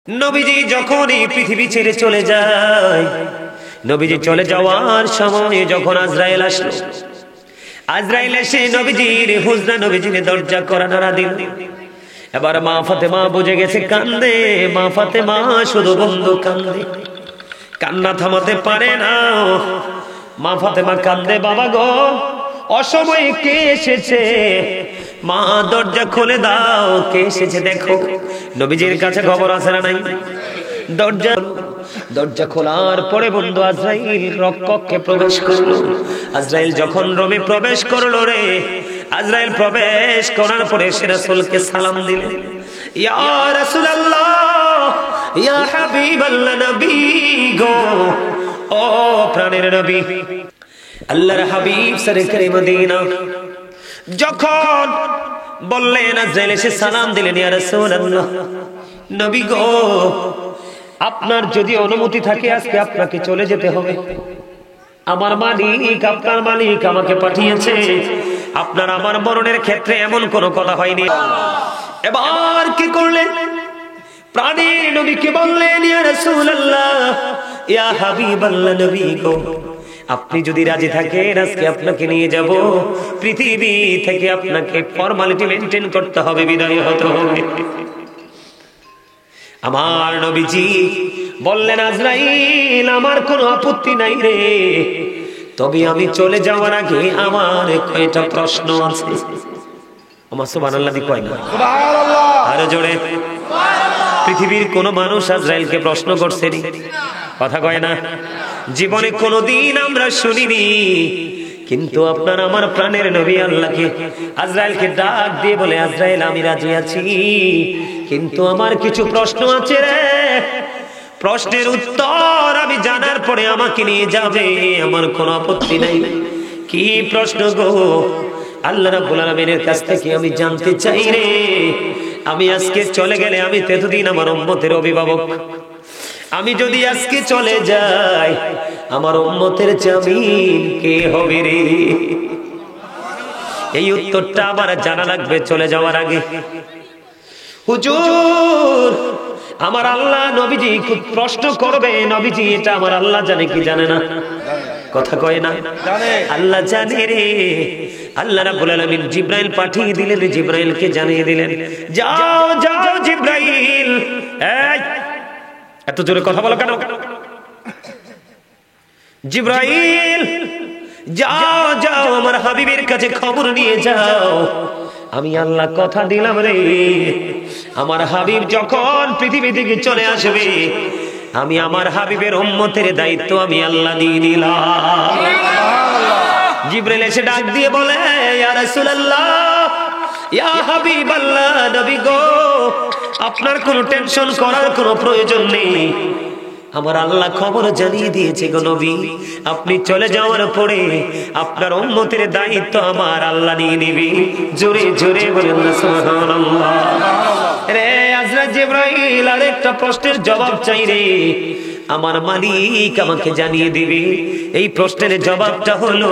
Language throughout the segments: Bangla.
নবীজি যখন এই পৃথিবী ছেড়ে চলে যায়, নবীজি চলে যাওয়ার সময় যখন আজরাইল আসলো, আজরাইল এসে নবীজির হুজরা, নবীজির দরজা করা নাড়া দিল। এবার মা ফাতেমা বুঝে গেছে কান্দে, মা ফাতেমা শুধু বন্ধু কান্দে, কান্না থামাতে পারে না। মা ফাতেমা কান্দে, বাবা গো অসময়ে কে এসেছে, মা দরজা খুলে দাও, কে এসেছে দেখো। নবীজির কাছে খবর আছে না নাই? দরজা খোলার পরে বন্ধু আজরাইল কক্ষে প্রবেশ করলো। আজরাইল যখন রুমে প্রবেশ করলো রে, আজরাইল প্রবেশ করার পরে সে রাসূলকে সালাম দিলেন, ইয়া রাসূলুল্লাহ, ইয়া হাবিবাল্লাহ, নবী গো, ও প্রাণের নবী, আল্লাহর হাবিব সরকারে মদিনা। যখন বললেন, আজরাইল এসে সালাম দিলেন, ইয়া রাসূলুল্লাহ, নবী গো, আপনার যদি অনুমতি থাকে আজকে আপনাকে চলে যেতে হবে। আমার মালিক, আপনার মালিক আমাকে পাঠিয়েছে, আপনার আমার মরণের ক্ষেত্রে এমন কোনো কথা হয়নি। এবার কি করলেন? প্রাণের নবীকে বললেন, ইয়া রাসূলুল্লাহ, ইয়া হাবিবাল্লাহ, নবী গো, আপনি যদি রাজি থাকেন আজকে আপনাকে নিয়ে যাব, পৃথিবী থেকে আপনাকে ফর্মালিটি মেইনটেইন করতে হবে, বিদায় হতে হবে। আমার নবীজি বললেন, আজরাইল আমার কোনো আপত্তি নাই রে, তবে আমি চলে যাওয়ার আগে আমার কয়টা প্রশ্ন আছে। আমার সুবহানাল্লাহ দি কয় না? সুবহানাল্লাহ আরো জোরে। পৃথিবীর কোন মানুষ আজরাইলকে প্রশ্ন করছে নি? কথা কয় না? জীবনে কোনোদিন আমরা শুনিনি। কিন্তু আপনার আমার প্রাণের নবী আল্লাহকে, আজরাইলকে ডাক দিয়ে বলে, আজরাইল আমি রাজি আছি, কিন্তু আমার কিছু প্রশ্ন আছে রে, প্রশ্নের উত্তর আমি জানার পরে আমাকে নিয়ে যাবে, আমার কোনো আপত্তি নাই। কি প্রশ্ন গো? আল্লাহ রাব্বুল আলামিনের কাছ থেকে আমি জানতে চাই রে, আমি আজকে চলে গেলে আমি এতদিন আমার উম্মতের অভিভাবক, আমি যদি আজকে চলে যাই আমার উম্মতের জামিন কে হবে রে? এই উত্তরটা আমার জানা লাগবে চলে যাওয়ার আগে। হুজুর, আমার আল্লাহ নবীজি খুব প্রশ্ন করবে, নবীজি এটা আমার আল্লাহ জানে কি জানে না? কথা কয় না? আল্লাহ জানে রে। আল্লাহ রাব্বুল আলামিন জিবরাইল পাঠিয়ে দিলেন, জিবরাইলকে জানিয়ে দিলেন, যাও যাও জিবরাইল। এই এত জোরে কথা বলো কেন? জিবরাইল যাও যাও আমার হাবিবের কাছে খবর নিয়ে যাও, আমি আল্লাহ কথা দিলাম রে, আমার হাবিব যখন পৃথিবী থেকে চলে আসবে, আমি আমার হাবিবের উম্মতের দায়িত্ব আমি আল্লাহ দিয়ে দিলাম। জিবরাইল এসে ডাক দিয়ে বলে, ইয়া রাসূলুল্লাহ, ইয়া হাবিবাল্লাহ, নবী গো, আপনার কোনো টেনশন করার কোনো প্রয়োজন নেই, আমার আল্লাহ খবর জানিয়ে দিয়েছে গো নবী, আপনি চলে যাওয়ার পরে আপনার উম্মতের দায়িত্ব আমার আল্লাহ নিয়ে নিবে। জোরে জোরে বলেন না সুবহানাল্লাহ। রে হযরত জিবরাইল আরেকটা প্রশ্নের জবাব চাই রে, আমার মালিক আমাকে জানিয়ে দিবে। এই প্রশ্নের জবাবটা হলো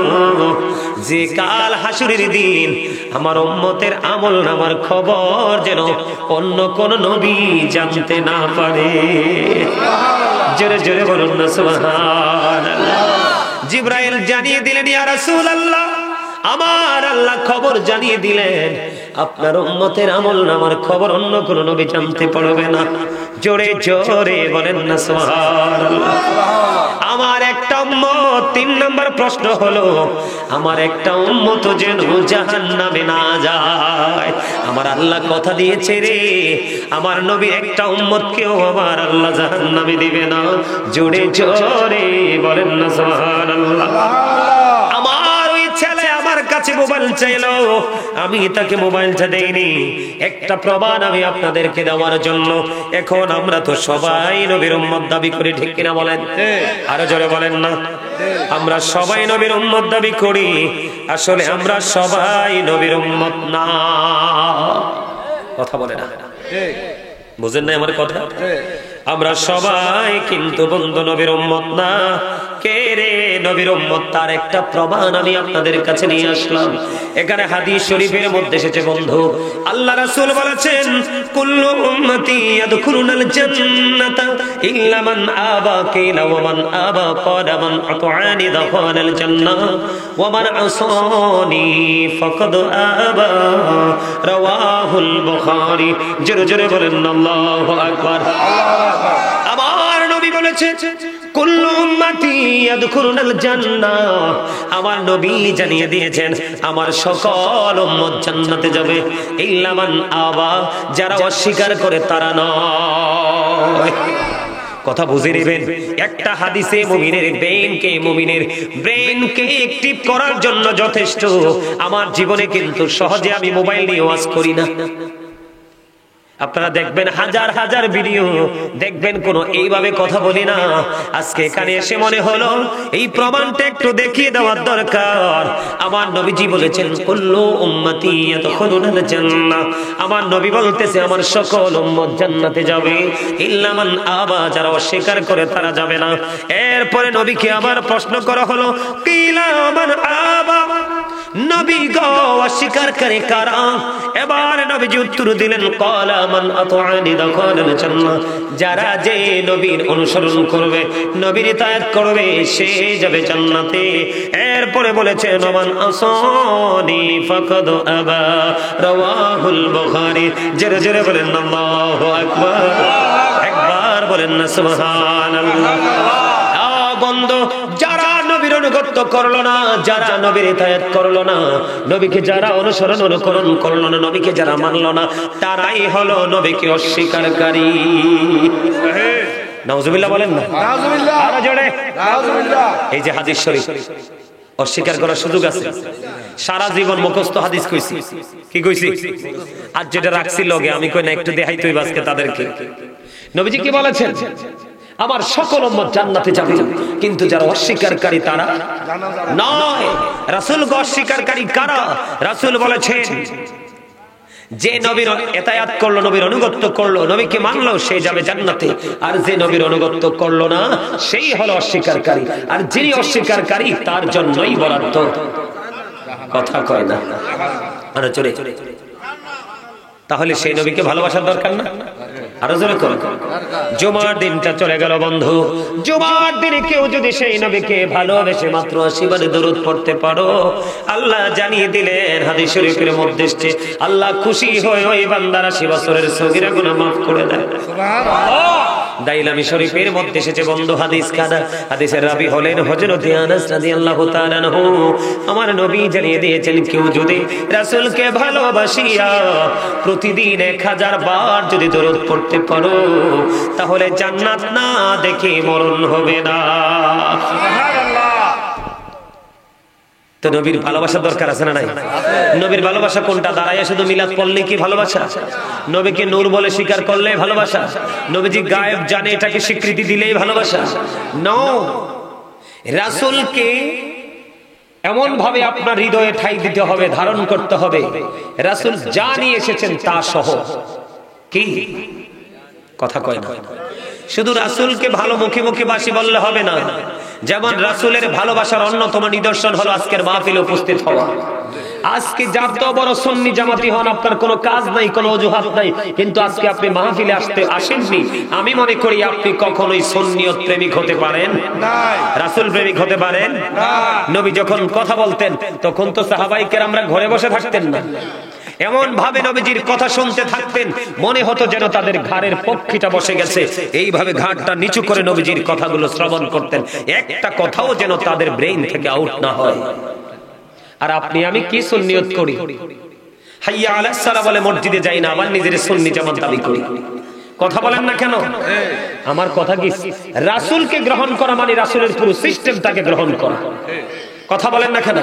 যে কাল হাসরের দিন আমার উম্মতের আমল নামার খবর যেন অন্য কোন নবী জানতে না পারে। জোরে জোরে বলুন না সুবহানাল্লাহ। জিবরাইল জানিয়ে দিলেন, ইয়া রাসূলুল্লাহ, আমার আল্লাহ খবর জানিয়ে দিলেন আপনার উম্মতের আমল নামার খবর অন্য কোন নবী জানতে পারবে না। জোরে জোরে বলেন না সুবহানাল্লাহ। আমার একটা উম্মত, ৩ নম্বর প্রশ্ন হলো, আমার একটা উম্মত যেন জাহান্নামে না যায়। আমার আল্লাহ কথা দিয়েছে রে, আমার নবী একটা উম্মতকেও আমার আল্লাহ জাহান্নামে দিবে না। জোরে জোরে বলেন না সুবহানাল্লাহ। আমার ওই ছেলে আমার কাছে মোবাইল চাইলো, আমি তাকে মোবাইলটা দেইনি, একটা প্রমাণ আমি আপনাদেরকে দেওয়ার জন্য। এখন আমরা তো সবাই নবীর উম্মত দাবি করি, ঠিক কিনা বলেন? আরো জোরে বলেন না। আমরা সবাই নবীর উম্মত দাবি করি, আসলে আমরা সবাই নবীর উম্মত না। কথা বলে না, বুঝেন না আমার কথা? আমরা সবাই কিন্তু বন্ধু নবীর উম্মত না, কে রে নবীর উম্মত, তার একটা প্রমাণ আমি আপনাদের কাছে নিয়ে আসলাম। এখানে হাদিস শরীফের মধ্যে এসেছে বন্ধু, আল্লাহ রাসূল বলেছেন কুল্লু উম্মতি ইয়াদখুলুনাল জান্নাতা ইল্লা মান আবা, কিলা ওয়া মান আবা ক্বালা মান আতআনি দাখালাল জান্নাহ ওয়া মান আসানি ফাকাদ আবা, রাওয়াহুল বুখারী। জোরে জোরে বলেন আল্লাহু আকবার। আমার নবী বলেছে কুল্লু উম্মতি ইয়াদখুলুনাল জান্নাহ, আমার নবী জানিয়ে দিয়েছেন আমার সকল উম্মত জান্নাতে যাবে, ইল্লা মান আবা, যারা অস্বীকার করে তারা নয়। কথা বুঝে নেবেন, একটা হাদিসে মুমিনের ব্রেনকে অ্যাক্টিভ করার জন্য যথেষ্ট। আমার জীবনে কিন্তু সহজে আমি মোবাইল নিয়ে ওয়াজ করি না। আপনারা দেখবেন হাজার হাজার ভিডিও দেখবেন, কোন এইভাবে কথা বলি না। আজকে এখানে এসে মনে হলো এই প্রমাণটা একটু দেখিয়ে দেওয়ার দরকার। আমার নবীজি বলেছেন কুল্লু উম্মতি ইয়াদখুলুনাল জান্নাহ, আমার নবী বলতেছে আমার সকল উম্মত জান্নাতে যাবে, ইল্লা মান আবা, যারা অস্বীকার করে তারা যাবে না। এরপরে নবীকে আবার প্রশ্ন করা হলো কিলা মান আবা, নবী গো অস্বীকারকারী কারা? এবার নবীজি উত্তর দিলেন ক্বালা মান আতআনি দাখালাল জান্নাহ, যারা যে নবীর অনুসরণ করবে, নবীর ইতাআত করবে, সে যাবে জান্নাতে। এরপরে বলেছেন মান আসানি ফাকাদ আবা, রাওয়াহুল বুখারী। জোরে জোরে বলেন আল্লাহু আকবার, একবার বলেন না সুবহানাল্লাহ। বন্ধু, যারা নবীর অনুগত্য করলো না, যারা নবীর ইতাআত করলো না, নবীকে যারা অনুকরণ করলো না, নবীকে যারা মানলো না, তারাই হলো নবীকে অস্বীকারী। নাউজুবিল্লাহ বলেন না, নাউজুবিল্লাহ, আরো জোরে নাউজুবিল্লাহ। এই যে হাদিস শরীফ, অস্বীকার করার সুযোগ আছে। সারা জীবন মুখস্থ হাদিস কইছি, কি কইছি? আজ যেটা রাখছি লগে, আমি কই না একটু দেখাই তুই আজকে তাদেরকে। নবীজি কি বলেছেন? আমার সকল উম্মত জান্নাতে যাবে, কিন্তু যারা অস্বীকারী তারা নয়। রাসূল অস্বীকারী কারা? রাসূল বলেছেন যে নবীর ইতাআত করলো, নবীর অনুগত্য করলো, নবীকে মানলো, সে যাবে জান্নাতে। আর যে নবীর অনুগত্য করলো না, সেই হলো অস্বীকারী। আর যিনি অস্বীকারী তার জন্যই বরাদ্দ। কথা কয় না, আরো চলে। তাহলে সেই নবীকে ভালোবাসার দরকার না? আরো জোরে করুন। জুমার দিনটা চলে গেল বন্ধু, জুমার দিনে কেউ যদি সেই নবীকে ভালোবেসে মাত্র 80 বার দরুদ পড়তে পারো, আল্লাহ জানিয়ে দিলেন হাদিস শরীফের মধ্যে, আল্লাহ খুশি হয়ে ওই বান্দার 80 বছরের সগীরা গুনাহ মাফ করে দেয়। সুবহানাল্লাহ। দাইলামি শরীফের মধ্যে এসেছে বন্ধু হাদিস খানা। হাদিসের রাবী হলেন হযরত আনাস রাদিয়াল্লাহু তাআলা আনহু। আমার নবী জানিয়ে দিয়েছেন কেউ যদি রাসূলকে ভালোবাসিয়া প্রতিদিন 1000 বার যদি দরুদ পড়তে পারো, তাহলে জান্নাত না দেখে মরণ হবে না। সুবহানাল্লাহ। তো নবীর ভালোবাসা দরকার আছে না নাই? নবীর ভালোবাসা কোনটা? দাঁড়ায় শুধু মিলাদ পড়লে কি ভালোবাসা? নবীকে নূর বলে স্বীকার করলে ভালোবাসা? নবীজি গায়েব জানে এটাকে স্বীকৃতি দিলেই ভালোবাসা? নো, রাসূলকে এমন ভাবে আপনার হৃদয়ে ঠাঁই দিতে হবে, ধারণ করতে হবে, রাসূল যা নিয়ে এসেছেন তা সহ। কি কথা কয় না? শুধু রাসূলকে ভালো মুখে মুখে বাসি বললে হবে না। যেমন রাসূলের ভালোবাসার অন্যতম নিদর্শন হলো আজকের মাহফিলে উপস্থিত হওয়া। আজকে যত বড় সুন্নি জামাতি হন, আপনার কোনো কাজ নাই, কোনো অজুহাত নাই, কিন্তু আজকে আপনি মাহফিলে আসেননি, আমি মনে করি আপনি কখনোই সুন্নিয়ত প্রেমিক হতে পারেন না, রাসূল প্রেমিক হতে পারেন না। নবী যখন কথা বলতেন তখন তো সাহাবায়ে কেরামরা ঘরে বসে থাকতেন না, এমন ভাবে নবীজির কথা শুনতে থাকতেন মনে হতো যেন তাদের ঘাড়ের পক্ষীটা বসে গেছে। এইভাবে ঘাড়টা নিচু করে নবীজির কথাগুলো শ্রবণ করতেন, একটা কথাও যেন তাদের ব্রেইন থেকে আউট না হয়। আর আপনি আমি কি সুন্নিয়ত করি? হাইয়া আলাস সালাহ বলে মসজিদে যাই না, আবার নিজের সুন্নি জামাত দাবি করি। কথা বলেন না কেন? আমার কথা কি? রাসূলকে গ্রহণ করা মানে রাসূলের পুরো সিস্টেমটাকে গ্রহণ করা। কথা বলেন না কেন?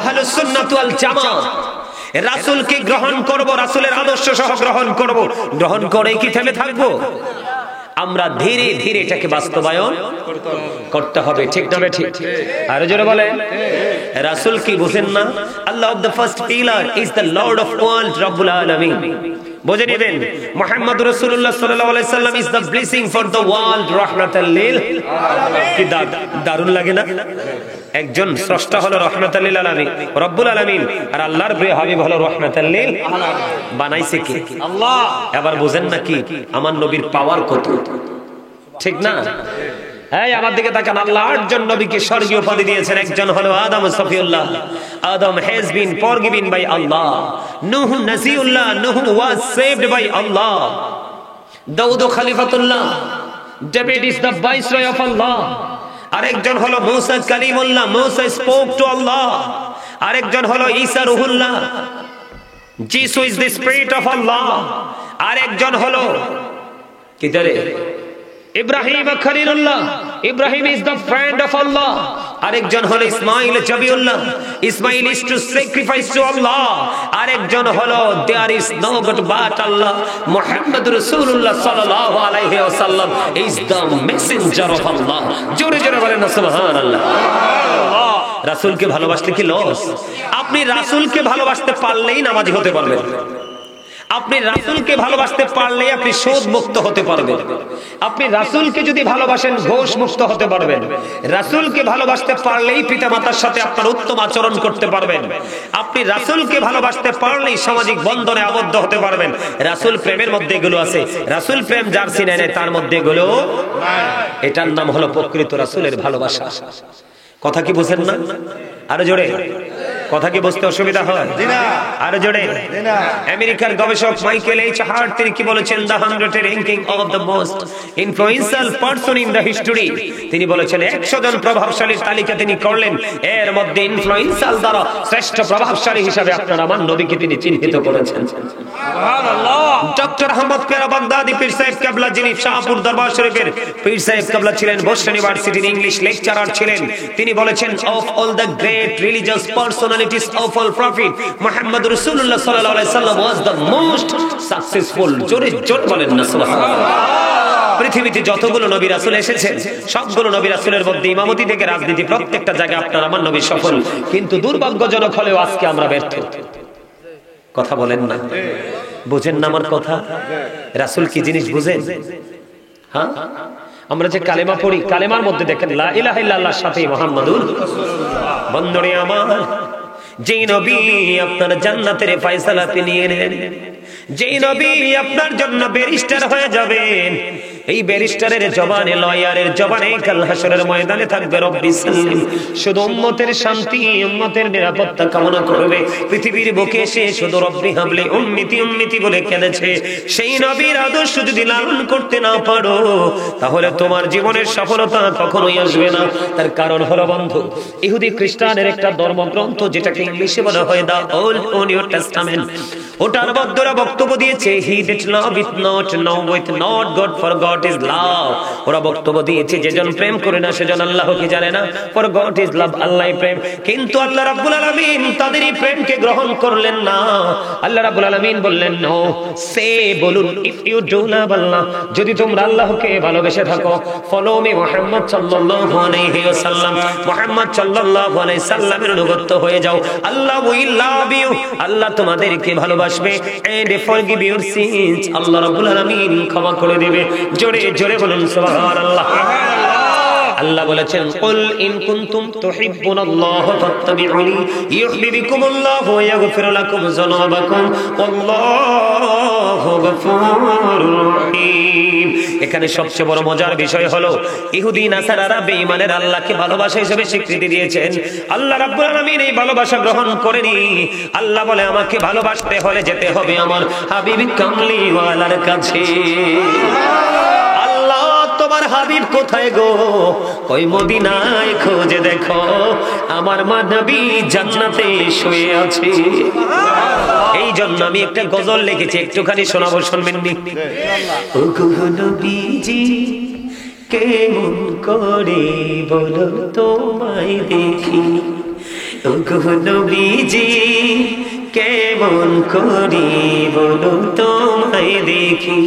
আহলুস সুন্নাত ওয়াল জামাত রাসূলকে গ্রহণ করব, রাসূলের আদর্শ সহ গ্রহণ করব, গ্রহণ করে কি থেমে থাকবো? আমরা ধীরে ধীরে এটাকে বাস্তবায়ন করতে হবে, ঠিক না ঠিক? আর জোরে বলেন, রাসূল কি বুঝেন না? আল্লাহ, the first pillar is the Lord of world, Rabbul Alamin. বুঝে নেবেন মুহাম্মদুর রাসূলুল্লাহ সাল্লাল্লাহু আলাইহি সাল্লাম is the blessing for the world রাহমাতাল লিল আলামিন। কি দারুণ লাগে না? একজন স্রষ্টা হলো রাহমাতাল লিল আলামিন, রব্বুল আলামিন, আর আল্লাহর প্রিয় হাবিব হলো রাহমাতাল লিল আলামিন। বানাইছে কে? আল্লাহ। এবার বুঝেন না কি আমার নবীর পাওয়ার কত, ঠিক না? এই আমার দিকে তাকান, আল্লাহ 8 জন নবীকে স্বর্গীয় উপাধি দিয়েছেন। একজন হলো আদম সফিউল্লাহ, Adam has been forgiven by আল্লাহ। নূহ নাজিউল্লাহ, নূহ ওয়াজ সেভড বাই আল্লাহ। দাউদ খলিফাতুল্লাহ, David is the viceroy of আল্লাহ। আরেকজন হলো মুসা কালিমুল্লাহ, মুসা স্পোক টু আল্লাহ। আরেকজন হলো ঈসা রূহুল্লাহ, যিশু ইজ দ্য স্পিরিট অফ আল্লাহ। আরেকজন হলো কি জানে ইব্রাহিম খলিলুল্লাহ, ইব্রাহিম ইজ দ্য ফ্রেন্ড অফ আল্লাহ। আরেকজন হলো ইসমাইল জবিউল্লাহ, ইসমাইল ইজ টু স্যাক্রিফাইস টু আল্লাহ। আরেকজন হলো there is no god but আল্লাহ, মুহাম্মদুর রাসূলুল্লাহ সাল্লাল্লাহু আলাইহি ওয়াসাল্লাম ইজ দ্য মেসেঞ্জার অফ আল্লাহ। জোরে জোরে বলেন না সুবহানাল্লাহ। রাসূলকে ভালোবাসলে কি লস? আপনি রাসূলকে ভালোবাসতে পারলেই নামাজি হতে পারবেন। আপনি রাসূলকে ভালোবাসতে পারলেই আপনি সুদ মুক্ত হতে পারবেন। আপনি রাসূলকে যদি ভালোবাসেন ঘোষ মুক্ত হতে পারবেন। রাসূলকে ভালোবাসতে পারলেই পিতামাতার সাথে আপনার উত্তম আচরণ করতে পারবেন। আপনি রাসূলকে ভালোবাসতে পারলেই সামাজিক বন্ধনে আবদ্ধ হতে পারবেন। রাসূল প্রেমের মধ্যে এগুলো আছে। রাসূল প্রেম যার সিনে নেই তার মধ্যে এগুলো নাই। এটার নাম হলো প্রকৃত রাসূলের ভালোবাসা। কথা কি বুঝেন না? আরো জোরে কথা কি বুঝতে অসুবিধা হয়? আরো জোরে। আমেরিকার গবেষক মাইকেল এইচ হার্ট তিনি কি বলেছেন, the 100 ranking of the most influential person in the history. তিনি বলেছেন 100 জন প্রভাবশালীর তালিকা তিনি করলেন, এর মধ্যে ইনফ্লুয়েন্সিয়াল দ্বারা শ্রেষ্ঠ প্রভাবশালী হিসেবে আপনার আমার নবীকে তিনি চিহ্নিত করেছেন। সুবহানাল্লাহ। ডক্টর আহমদ পেরা বাগদাদি পীর সাহেব কেবলা, যিনি শাহপুর দরবার শরীফের পীর সাহেব কেবলা ছিলেন, বোস্টন ইউনিভার্সিটির ইংলিশ লেকচারার ছিলেন, তিনি বলেছেন of all the great religious personalities of all prophet Muhammad Rasulullah sallallahu alaihi wasallam was the most successful। জোরে জোরে বলেন না সুবহানাল্লাহ। পৃথিবীতে যতগুলো নবী রাসূল এসেছেন সবগুলো নবী রাসূলের মধ্যে ইমামতি থেকে রাজনীতি প্রত্যেকটা জায়গায় আপনার আমার নবী সফল, কিন্তু দুর্ভাগ্যজনক হলেও আজকে আমরা ব্যর্থ। কথা বলেন না, বুঝেন না আমার কথা? রাসূল কি জিনিস বুঝেন? হ্যাঁ, আমরা যে কালেমা পড়ি, কালেমার মধ্যে দেখেন লা ইলাহা ইল্লাল্লাহর সাথে মুহাম্মাদুর রাসূলুল্লাহ। বন্ধুরে আমার, যেই নবী আপনার জান্নাতের ফয়সালা নিয়ে নেন, যেই নবী আপনার জন্য ব্যারিস্টার হয়ে যাবেন, এই ব্যারিস্টারের জবানে, লয়ারের জবানে কাল হাসরের ময়দানে থাকবে রব্বি সাল্লিম। শুধু উম্মতের শান্তি, উম্মতের নিরাপত্তা কামনা করবে। পৃথিবীর বুকে এসে শুধু রব্বি হাবলি উম্মতি উম্মতি বলে কেঁদেছে। সেই নবীর আদর্শ যদি লালন করতে না পারো, তাহলে তোমার জীবনের সফলতা কখনোই আসবে না। তার কারণ হলো বন্ধু, ইহুদি খ্রিস্টানের একটা ধর্মগ্রন্থ যেটাকে ইংলিশে বলা হয় দা ওল্ড নিউ টেস্টামেন্ট, ওটার মধ্যে ওরা বক্তব্য দিয়েছে he that love is not now with not god for god is love. ওরা বক্তব্য দিয়েছে যেজন প্রেম করে না সেজন আল্লাহকে জানে না, ফর গড ইজ লাভ, আল্লাহই প্রেম। কিন্তু আল্লাহ রাব্বুল আলামিন তাদের এই প্রেমকে গ্রহণ করলেন না। আল্লাহ রাব্বুল আলামিন বললেন নো, সে বলুন ইফ ইউ ডু লাভ আল্লাহ, যদি তোমরা আল্লাহকে ভালোবেসে থাকো, ফলো মি মুহাম্মদ সাল্লাল্লাহু আলাইহি ওয়াসাল্লাম, মুহাম্মদ সাল্লাল্লাহু আলাইহি সাল্লামের অনুগত হয়ে যাও, আল্লাহ উইল লাভ ইউ, আল্লাহ তোমাদেরকে ভালোবাসবে, এন্ড ফরগিভ ইউর সিনস, আল্লাহ রাব্বুল আলামিন ক্ষমা করে দিবে। জোরে জোরে বলুন সুবহানাল্লাহ। আল্লাহ বলেছেন কুল ইন কুনতুম তুহিব্বুনাল্লাহ ফাত্তাবিউনি ইউহিব্বুকুমুল্লাহু ওয়া ইয়াগফির লাকুম যুনুবাকুম ওয়াল্লাহু গফুরুর রহিম। এখানে সবচেয়ে বড় মজার বিষয় হলো ইহুদি নাসারারা বেঈমানের আল্লাহকে ভালোবাসা হিসেবে স্বীকৃতি দিয়েছেন। আল্লাহ রাব্বুল আলামিন এই ভালোবাসা গ্রহণ করেনি। আল্লাহ বলে আমাকে ভালোবাসতে হলে যেতে হবে আমার হাবিব কামলিওয়ালার কাছে। তোমার হাবিব কোথায় গো? ওই মদিনায় খোঁজে দেখো, আমার মা নবী জান্নাতে শুয়ে আছে। এই জন্য আমি একটা গজল লিখেছি, একটুখানি শোনাবো, শুনবেন নি? ও গো নবীজি কেমন করে বলো তোমায় দেখি, ও গো নবীজি কেমন করে বলো তোমায় দেখি,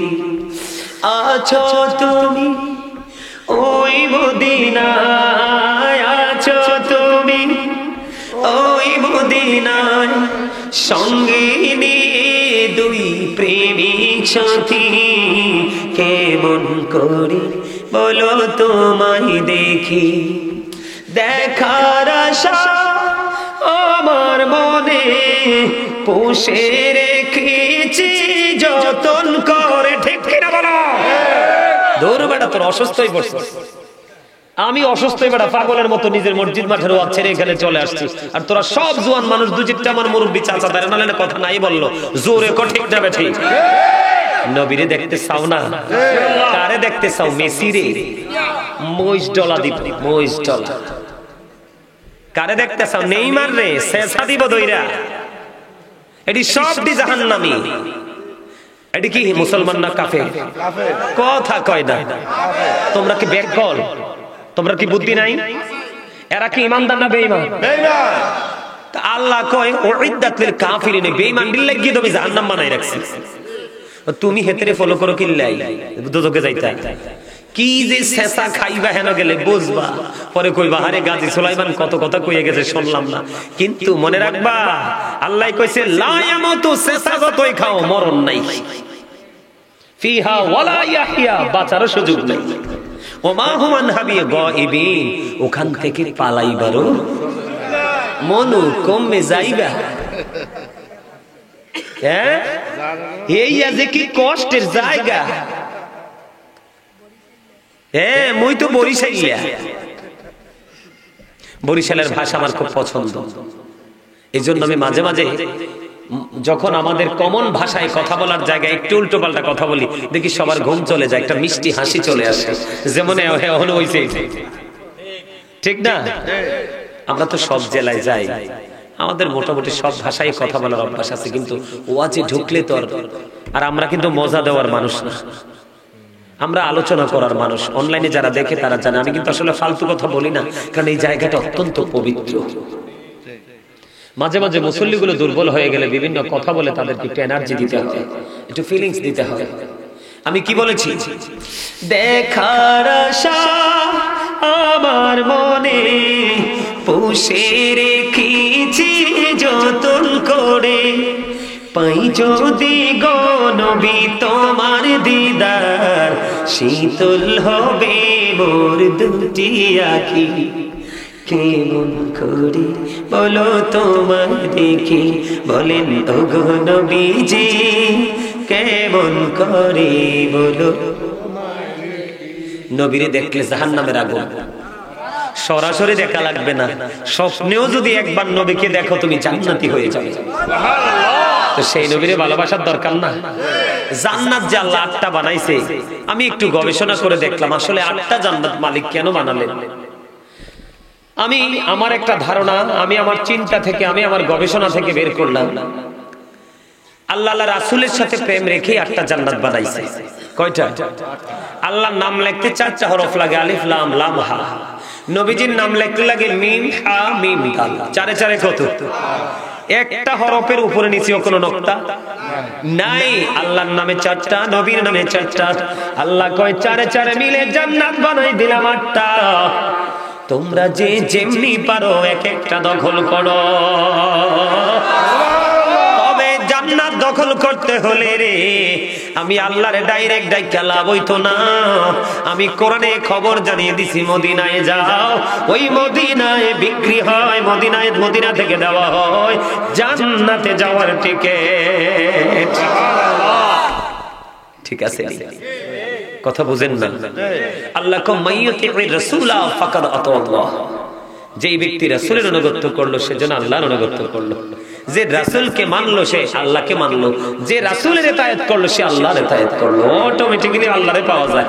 আছো তুমি ওই মদিনায়, আছো তুমি ওই মদিনায়, সঙ্গে নিয়ে দুই প্রেমী সাথী কেমন করে বলো তোমায় দেখি, দেখার আশা আমার মনে পুষে রেখেছি যতন করে। ঠিক কিনা বলো? দৌড় বেটা, তোর অসুস্থ হয়ে পড়ছিস, আমি অসুস্থ বেটা পাগলের মতো নিজের মসজিদ মাঠের ওয়াজ ছেড়ে এখানে চলে আসছি, আর তোরা সব জোয়ান মানুষ দু চারটা আমার মুরব্বী চাচা দাঁড়া নালে কথা নাই বললো, জোরে কো ঠিক যাবে ঠিক। নবীরে দেখতে চাও না? কারে দেখতে চাও? মেসি রে, মহিষ ডলা দিব, মহিষ ডলা। কারে দেখতে চাও? নেইমার রে, শেষা দিব দইরা। এটি সবটি জাহান্নামী। এটি কি মুসলমান না কাফের? কথা কয় না। তোমরা কি বেকল? তোমরা কি বুদ্ধি নাই? এরা কি ইমানদার না বেঈমান? বেঈমান। তা আল্লাহ কয় উইদ্দাত লিল কাফিরিন, বেঈমান দিল্লে গিয়ে তুমি জাহান্নাম বানাই রাখছিস। তুমি হেতরে ফলো করো কিল্লাই দুজকে যাইতা। কি যে শেষা খাইবা হেন গেলে বুঝবা, পরে কইবা আরে গাজী সুলাইমান কত কথা কইয়ে গেছে শুনলাম না। কিন্তু মনে রাখবা আল্লাহ কইছে লা ইয়ামুতু, শেষা যতই খাও মরণ নাই, ফিহা ওয়ালা ইয়াহইয়া, বাঁচার সুযোগ নাই। ওমা হুম আনহাবি গায়িবিন, ওখান থেকে পালাইবারও মনু কমে যাইবা। হ্যাঁ, এই যে কি কষ্টের জায়গা। হ্যাঁ, মুই তো বরিশালিয়া, বরিশালের ভাষা আমার খুব পছন্দ। এই জন্য আমি মাঝে মাঝে যখন আমাদের কমন ভাষায় কথা বলার জায়গায় একটু উল্টো পাল্টা কথা বলি, দেখি সবার ঘুম চলে যায়, একটা মিষ্টি হাসি চলে আসে, যেমন হইছে। ঠিক না? আমরা তো সব জেলায় যাই, আমাদের মোটামুটি সব ভাষায় কথা বলার অভ্যাস আছে, কিন্তু ওয়াজে ঢুকলে তো আর আমরা কিন্তু মজা দেওয়ার মানুষ না, আমরা আলোচনা করার মানুষ। অনলাইনে যারা দেখে তারা জানে আমি কিন্তু আসলে ফালতু কথা বলি না, কারণ এই জায়গাটা অত্যন্ত পবিত্র। মাঝে মাঝে মুসল্লিগুলো দুর্বল হয়ে গেলে বিভিন্ন কথা বলে তাদেরকে একটু এনার্জি দিতে হয়, একটু ফিলিংস দিতে হয়। আমি কি বলেছি? দেখার আশা আমার মনে পুষে রেখেছি যতন করে, পাই যদি গো নবী তোমার দিদার, শীতল হবে মোর দুটি আঁখি, কেমন করে বলো তোমার দেখি, বলেন ওগো নবীজি কেমন করে বলো। নবীরে দেখলে জাহান্নামের আগুন, সরাসরি দেখা লাগবে না, স্বপ্নেও যদি একবার নবীকে দেখো তুমি জান্নাতি হয়ে যাবে। তো সেই নবীরে ভালোবাসার দরকার না? জান্নাত যে আল্লাহ 8টা বানাইছে, আমি একটু গবেষণা করে দেখলাম আসলে 8টা জান্নাত মালিক কেন বানালেন। আমি আমার একটা ধারণা, আমি আমার চিন্তা থেকে, আমি আমার গবেষণা থেকে বের করলাম, আল্লাহ রাসূলের সাথে প্রেম রেখে 8টা জান্নাত বানাইছে। কয়টা? আল্লাহর নাম লিখতে 4টা হরফ লাগে, আলিফ লাম লাম হা। নবীজির নাম লিখতে লাগে মিম হা মিম দাল, চারে চারে কত? একটা হরফের উপরে নিচেও কোনো নক্তা নাই। আল্লাহর নামে 4টা, নবীর নামে 4টা। আল্লাহ কয় চারে চারে মিলে জান্নাত বানাই দিলাম 8টা। তোমরা যে যেমনি পারো এক একটা দখল করো, তবে জান্নাত দখল করতে হলে রে আমি আল্লাহরে ডাইরেক্ট ডাইকা লাভ হইতো না। আমি কোরআনে খবর জানিয়ে দিছি, মদিনায় যাও, ওই মদিনায় বিক্রি হয়, মদিনা থেকে দেওয়া হয় জান্নাতে যাওয়ার টিকেট। ঠিক আছে? কথা বুঝেন না? আল্লাহ কো মাইয়ুতির রাসূলা ফাকাদ আতাল্লাহ, যেই ব্যক্তি রাসূলের অনুগত করলো সে যেন আল্লাহর অনুগত করলো। যে রাসূলকে মানলো সে আল্লাহকে মানলো, যে রাসূলের ইতায়াত করলো সে আল্লাহর ইতায়াত করলো। অটোমেটিক্যালি আল্লাহরে পাওয়া যায়।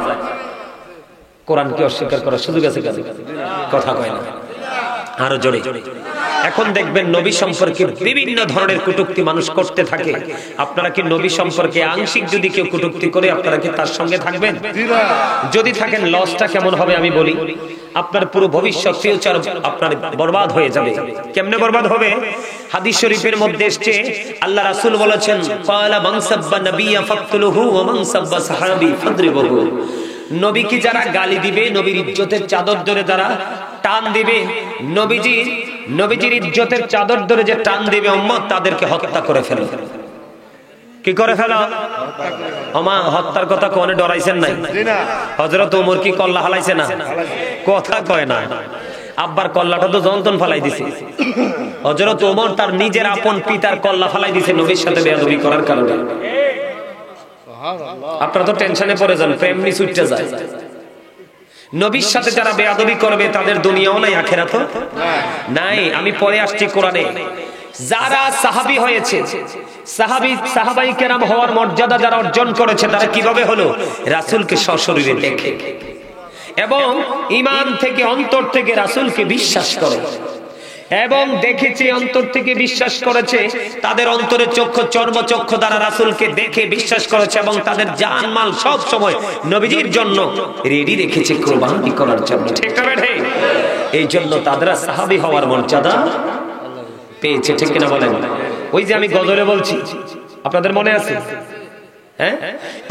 কোরআনকে অস্বীকার করার সুযোগ আছে? কথা কয় না, আরো জোরে। এখন দেখবেন নবী সম্পর্কে বিভিন্ন ধরনের কটূক্তি মানুষ করতে থাকে। আপনারা কি নবী সম্পর্কে আংশিক যদি কেউ কটূক্তি করে আপনারা কি তার সঙ্গে থাকবেন? যদি থাকেন লসটা কেমন হবে আমি বলি। আপনার পুরো ভবিষ্যৎ ফিউচার আপনার বরবাদ হয়ে যাবে। কেমনে বরবাদ হবে? হাদিস শরীফের মধ্যে এসেছে আল্লাহ রাসূল বলেছেন, ক্বালা মান সাব্বা নাবিয়্যা ফাকতুলুহু ওয়া মান সাব্বা সাহাবী ফাদরিবুহু। নবীকে যারা গালি দিবে, নবীর ইজ্জতের চাদর ধরে যারা টান দিবে, নবীজির ইজ্জতের চাদর ধরে যে টান দিবে উম্মত, তাদেরকে হত্যা করে ফেলো। কি করে ফেলো? ওমা হত্যার কথা কোনে ডরাইছেন নাই? হযরত ওমর কি কল্লা হালাইছে না? কথা কয় না। আব্বার কল্লাটা তো যন্ত্রণ ফালাই দিছে। হযরত ওমর তার নিজের আপন পিতার কল্লা ফালাই দিছে নবীর সাথে বেয়াদবি করার কারণে। আপনারা তো টেনশনে পড়ে যান, প্রেম নি ছুটতে যায়। নবীর সাথে যারা বেয়াদবি করবে তাদের দুনিয়াও নাই আখিরাতও নাই। আমি পরে আসছি কোরআনে, যারা সাহাবী হয়েছে, সাহাবাই কেরাম হওয়ার মর্যাদা যারা অর্জন করেছে তারা কিভাবে হলো? রাসূলকে সশরীরে দেখে এবং ঈমান থেকে অন্তর থেকে রাসূলকে বিশ্বাস করে এবং দেখেছে অন্তর থেকে বিশ্বাস করেছে, তাদের অন্তরে চক্ষু চর্মচক্ষু দ্বারা রাসূলকে দেখে বিশ্বাস করেছে এবং তাদের জানমাল সব সময় নবীজির জন্য রেডি রেখেছে কুরবানি করার জন্য। ঠিক না বেঠে? এই জন্য তারা সাহাবী হওয়ার মর্যাদা পেয়েছে। ঠিক কিনা বলেন? ওই যে আমি গজলে বলছি, আপনাদের মনে আছে? হ্যাঁ,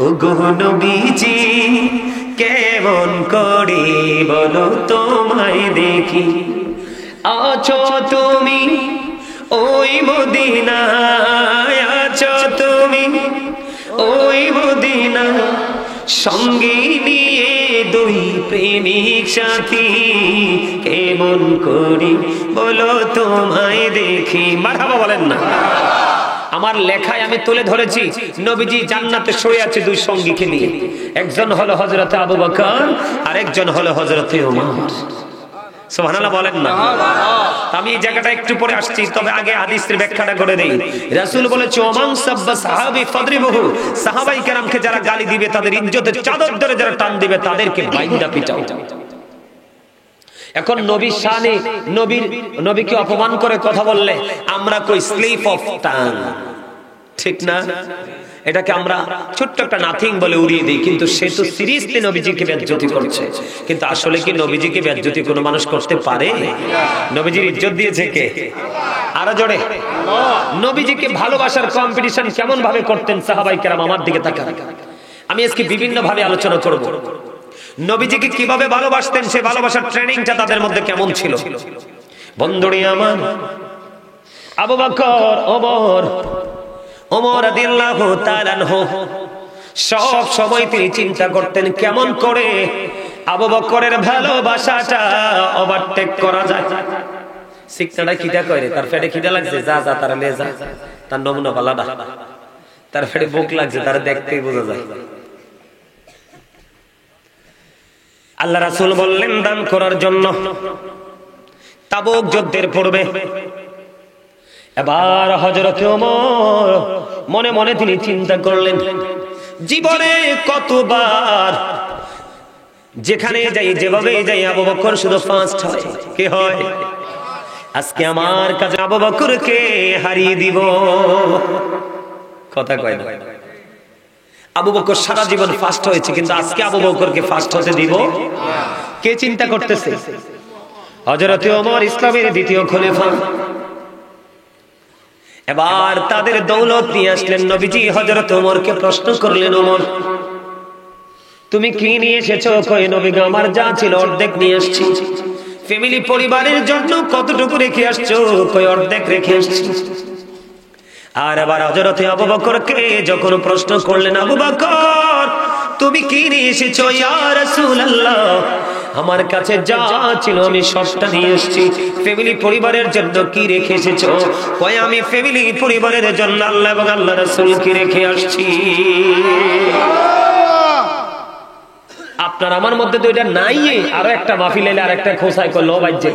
ও গো নবীজি কেমন করে বলো তোমায় দেখি, আছো তুমি ওই মদিনায়, আছো তুমি ওই মদিনা, সঙ্গে নিয়ে দুই প্রেমিক সাথী, কেমন করি বলো তোমায় দেখি। মারহাবা বলেন না? আমার লেখায় আমি তুলে ধরেছি নবীজি জান্নাতে শুয়ে আছে দুই সঙ্গীকে নিয়ে, একজন হলো হযরতে আবু বকর আর একজন হলো হযরতে ওমর। সুবহানাল্লাহ বলেন না? আমি এই জায়গাটা একটু পরে আসছি, তবে আগে হাদিসের ব্যাখ্যাটা করে দেই। রাসূল বলেছে ওমান সাব্বা সাহাবী ফাদরিবহু, সাহাবায়ে কেরামকে যারা গালি দিবে, তাদের ইজ্জতের চাদর ধরে যারা টান দিবে তাদেরকে বাইন্দা পিটাও। এখন নবীর শানে নবীকে অপমান করে কথা বললে আমরা কই স্লিপ অফ টাং, ঠিক না? এটাকে আমরা ছোট্ট একটা নাথিং বলে উড়িয়ে দিই, কিন্তু সে তো সিরিয়াসলি নবীজিকে বেজ্জতি করছে। কিন্তু আসলে কি নবীজিকে বেজ্জতি কোনো মানুষ করতে পারে? নবীজির ইজ্জত দিয়েছে কে? আরো জোরে। নবীজিকে ভালোবাসার কম্পিটিশন কেমন ভাবে করতেন সাহাবায়ে কেরাম? আমার দিকে তাকান। আমি আজকে বিভিন্ন ভাবে আলোচনা করব নবীজিকে কিভাবে ভালোবাসতেন, সে ভালোবাসার ট্রেনিংটা তাদের মধ্যে কেমন ছিল। বন্ধুরে আমার, আবু বকর, ওমর রাদিয়াল্লাহু তাআলা আনহু সব সময় তিনি চিন্তা করতেন কেমন করে আবু বকরের ভালোবাসাটা ওভারটেক করা যায়। শিক্ষাটা কিটা করে, তার পেটে খিদা লাগছে, যা যা তার লে যা, তার নমুনা পালাডা, তার পেটে ভুক লাগছে, তার দেখতেই বোঝা যায়। আল্লাহ রাসূল বললেন দান করার জন্য। তাবুক যুদ্ধের পূর্বে এবার হযরত ওমর মনে মনে তিনি চিন্তা করলেন, জীবনে কতবার যেখানে যাই যেভাবে যাই আবু বকর শুধু ফার্স্ট হয়, কে হয়? আজকে আমার কাছে আবু বকরকে হারিয়ে দিব। কথা কয় না? আবু বকর সারা জীবন ফার্স্ট হয়েছে, কিন্তু আজকে আবু বকরকে ফার্স্ট হতে দিব? কে চিন্তা করতেছে? হযরত ওমর ইসলামের দ্বিতীয় খলিফা। এবার তাদের দৌলত নিয়ে আসলেন নবীজি। হযরত ওমরকে প্রশ্ন করলেন, ওমর তুমি কি নিয়ে এসেছো? কই নবী গো, আমার যা ছিল অর্ধেক নিয়ে এসেছি। ফ্যামিলি পরিবারের জন্য কতটুকু রেখে আসছো? কই অর্ধেক রেখে এসেছি। আর এবার হযরত আবু বকরকে যখন প্রশ্ন করলেন, আবু বকর তুমি কি নিয়ে এসেছো? ইয়া রাসূলুল্লাহ আমার কাছে যা ছিল আমি সবটা নিয়ে এসেছি। ফ্যামিলি পরিবারের জন্য কি রেখে এসেছো? কই আমি ফ্যামিলি পরিবারের জন্য আল্লাহ এবং আল্লাহ রাসূল কি রেখে আসছি। আপনার আমার মধ্যে তো এটা নাই। আরো একটা মাহফিল এলে আর একটা খোসাই করলো বাজ্যে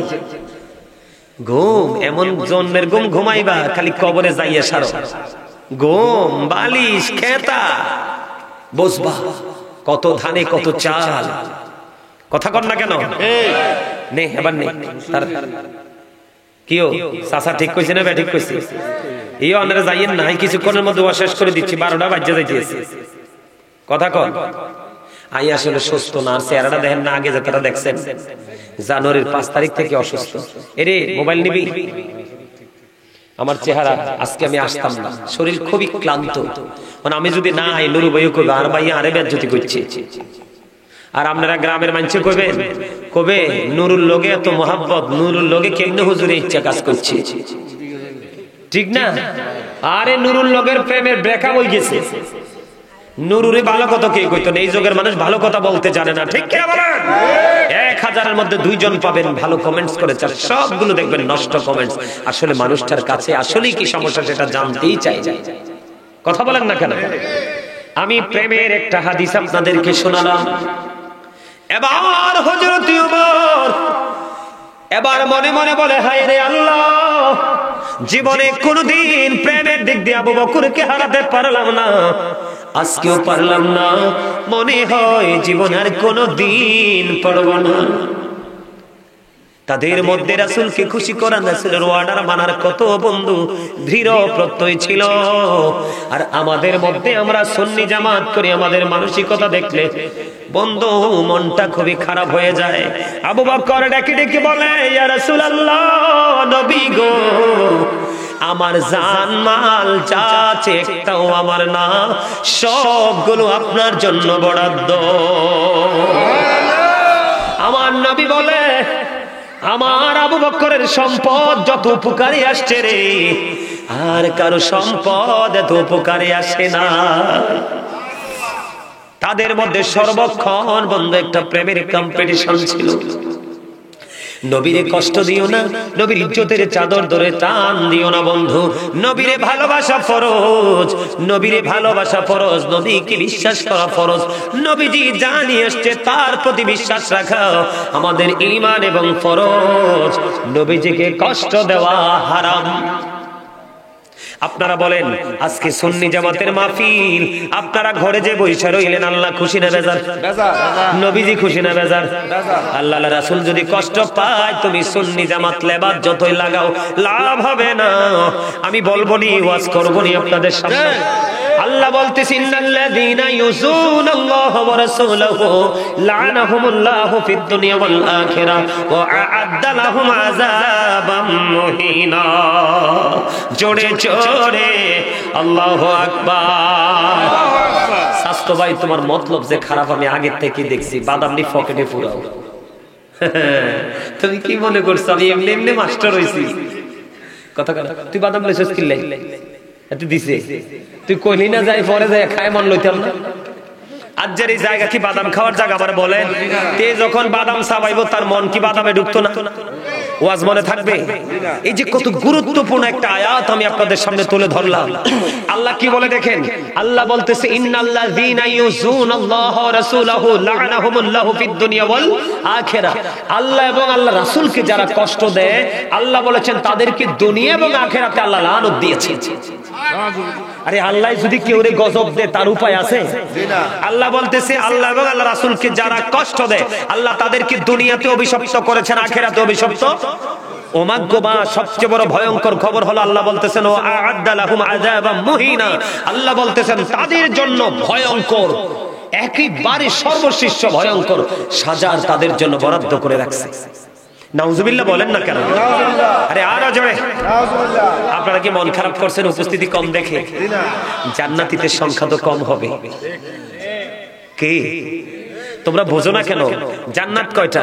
ঘুম, এমন জন্মের ঘুম ঘুমাইবা খালি কবরে যাইয়া সারো। ঘুম, বালিশ, খেতা বসবা, কত ধানে কত চাল। কথা কর না কেন? নে এবার নে তার কিও চাচা ঠিক কইছে না? ঠিক কইছে। এই অনারে যাইয়েন না, কিছুক্ষণের মধ্যে শেষ করে দিচ্ছি, 12টা বাজে যাইতেছে। কথা কর। আই আসলে সুস্থ না, চেহারাটা দেখেন না, আগে যেটা দেখছেন জানুয়ারির 5 তারিখ থেকে অসুস্থ। এরে মোবাইল নিবি? আমার চেহারা আজকে আমি আসতাম না, শরীর খুবই ক্লান্ত। মানে আমি যদি না আই নুরু ভাইও কইবে আর ভাই আরে বেজ্জতি করছে। আর আপনারা গ্রামের মানুষে কবে নুরুল লগে এত মহাব্বত, নুরুল লগে কেমনে হুজুরে ইচ্ছা কাজ করছে, ঠিক না? আরে নুরুল লগের প্রেমের ব্রেকআপ হয়ে গেছে। নুরুরে ভালো কথা কে কইতো না, এই যুগের মানুষ ভালো কথা বলতে জানে না, ঠিক কি না বলেন? 1000-এর মধ্যে 2 জন পাবেন ভালো কমেন্টস করেছে, আর সবগুলো দেখবেন নষ্ট কমেন্টস। আসলে মানুষটার কাছে আসলেই কি সমস্যা সেটা জানতেই চাই। কথা বলেন না কেন? আমি প্রেমের একটা হাদিস আপনাদেরকে শোনালাম। এবার হযরত ওমর এবার মনে মনে বলে, হায় রে আল্লাহ, জীবনে কোনদিন প্রেমের দিক দিয়ে আবু বকরকে হারাতে পারলাম না, আজকেও পারলাম না, মনে হয় জীবন আর কোনদিন পারব না। তাদের মধ্যে রাসূলকে খুশি করার, রাসূলের অর্ডার মানার কত বন্ধু দৃঢ় প্রত্যয় ছিল। আর আমাদের মধ্যে আমরা সুন্নি জামাত করি, আমাদের মানসিকতা দেখলে বন্ধু মনটা খুবই খারাপ হয়ে যায়। আবু বকর ডেকে ডেকে বলে, ইয়া রাসূলুল্লাহ, নবী গো, আমার জান মাল যা আছে একটাও আমার না, সবগুলো আপনার জন্য বরাদ্দ। আমার নবী বলে, আমার আবু বকরের সম্পদ যত উপকারী আসছে রে, আর কারো সম্পদ এত উপকারী আসে না। তাদের মধ্যে সর্বক্ষণ বন্ধু একটা প্রেমের কম্পিটিশন ছিল। নবীরে কষ্ট দিও না, নবীর ইজ্জতের চাদর ধরে টান দিও না বন্ধু। নবীরে ভালোবাসা ফরজ, নবীরে ভালোবাসা ফরজ, নবীকে বিশ্বাস করা ফরজ। নবীজি জানিয়ে আসছে তার প্রতি বিশ্বাস রাখা আমাদের ঈমান এবং ফরজ। নবীজিকে কষ্ট দেওয়া হারাম। আপনারা বলেন, আজকে সুন্নি জামাতের মাহফিল, আপনারা ঘরে যে বৈশা রইলেন, আল্লাহ খুশি না বেজার? নবীজি খুশি না বেজার? আল্লাহ রাসূল যদি কষ্ট পায়, তুমি সুন্নি জামাত লেবাস যতই লাগাও লাভ হবে না। আমি বলবো নি, ওয়াজ করবো নি আপনাদের সামনে। আল্লাহ বলতেছেন, ইন্নাল্লাযীনা ইউযুনাল্লাহা ওয়া রাসূলাহু লা'নাহুমুল্লাহু ফিদ দুনিয়া ওয়াল আখিরাহ ওয়া আ'আদ্দা লাহুম আযাবাম মুহিনা। জোরে জোরে আল্লাহু আকবার। স্বাস্থ্য ভাই, তোমার মতলব যে খারাপ আমি আগে থেকে দেখছি, বাদাম নি পকেটে পুরাও। তুমি কি মনে করছো আমি এমনি এমনি মাস্টার হইছি? কথা কথা, তুই বাদাম লইছস কি লাই? এত দিছে তুই কইলি না, যাই পরে যাই খায় মন লইতাম না। আজের এই জায়গা কি বাদাম খাওয়ার জায়গা? আমার বলেন, তে যখন বাদাম চাবাইবো তার মন কি বাদামে ঢুকতো না? ওয়াজ মনে থাকবে? এই যে কত গুরুত্বপূর্ণ একটা আয়াত আমি আপনাদের সামনে তুলে ধরলাম। আল্লাহ কি বলে দেখেন, আল্লাহ বলতেছে, ইন্নাল্লাযীনা ইউযুনাল্লাহা ওয়া রাসূলাহু লা'নাহুমুল্লাহু ফিদ দুনিয়া ওয়াল আখিরাহ। আল্লাহ এবং আল্লাহ রাসূলকে যারা কষ্ট দেয়, আল্লাহ বলেছেন তাদেরকে দুনিয়া এবং আখিরাতে আল্লাহ লানত দিয়েছেন। আরে আল্লাহ যদি কেউরে গজব দেয় তার উপায় আছে? আল্লাহ বলতেছে, আল্লাহ এবং আল্লাহ রাসূলকে যারা কষ্ট দেয়, আল্লাহ তাদেরকে দুনিয়াতে অভিশপ্ত করেছেন, আখিরাতে অভিশপ্ত। ওমাগবা, সবচেয়ে বড় ভয়ঙ্কর খবর হলো, আল্লাহ বলতেছেন, ও আ'আদ্দা লাহুম আযাবাম মুহিনা। আল্লাহ বলতেছেন তাদের জন্য ভয়ঙ্কর, একেবারে সর্বশিষ্ট ভয়ঙ্কর সাজা তাদের জন্য বরাদ্দ করে রাখছে। নাউজুবিল্লাহ বলেন না কেন? আরে আরো জোরে নাউজুবিল্লাহ। আপনারা কি মন খারাপ করছেন উপস্থিতি কম দেখে? জান্নাতীদের সংখ্যা তো কম হবে। কি তোমরা বোঝো না কেন? জান্নাত কয়টা?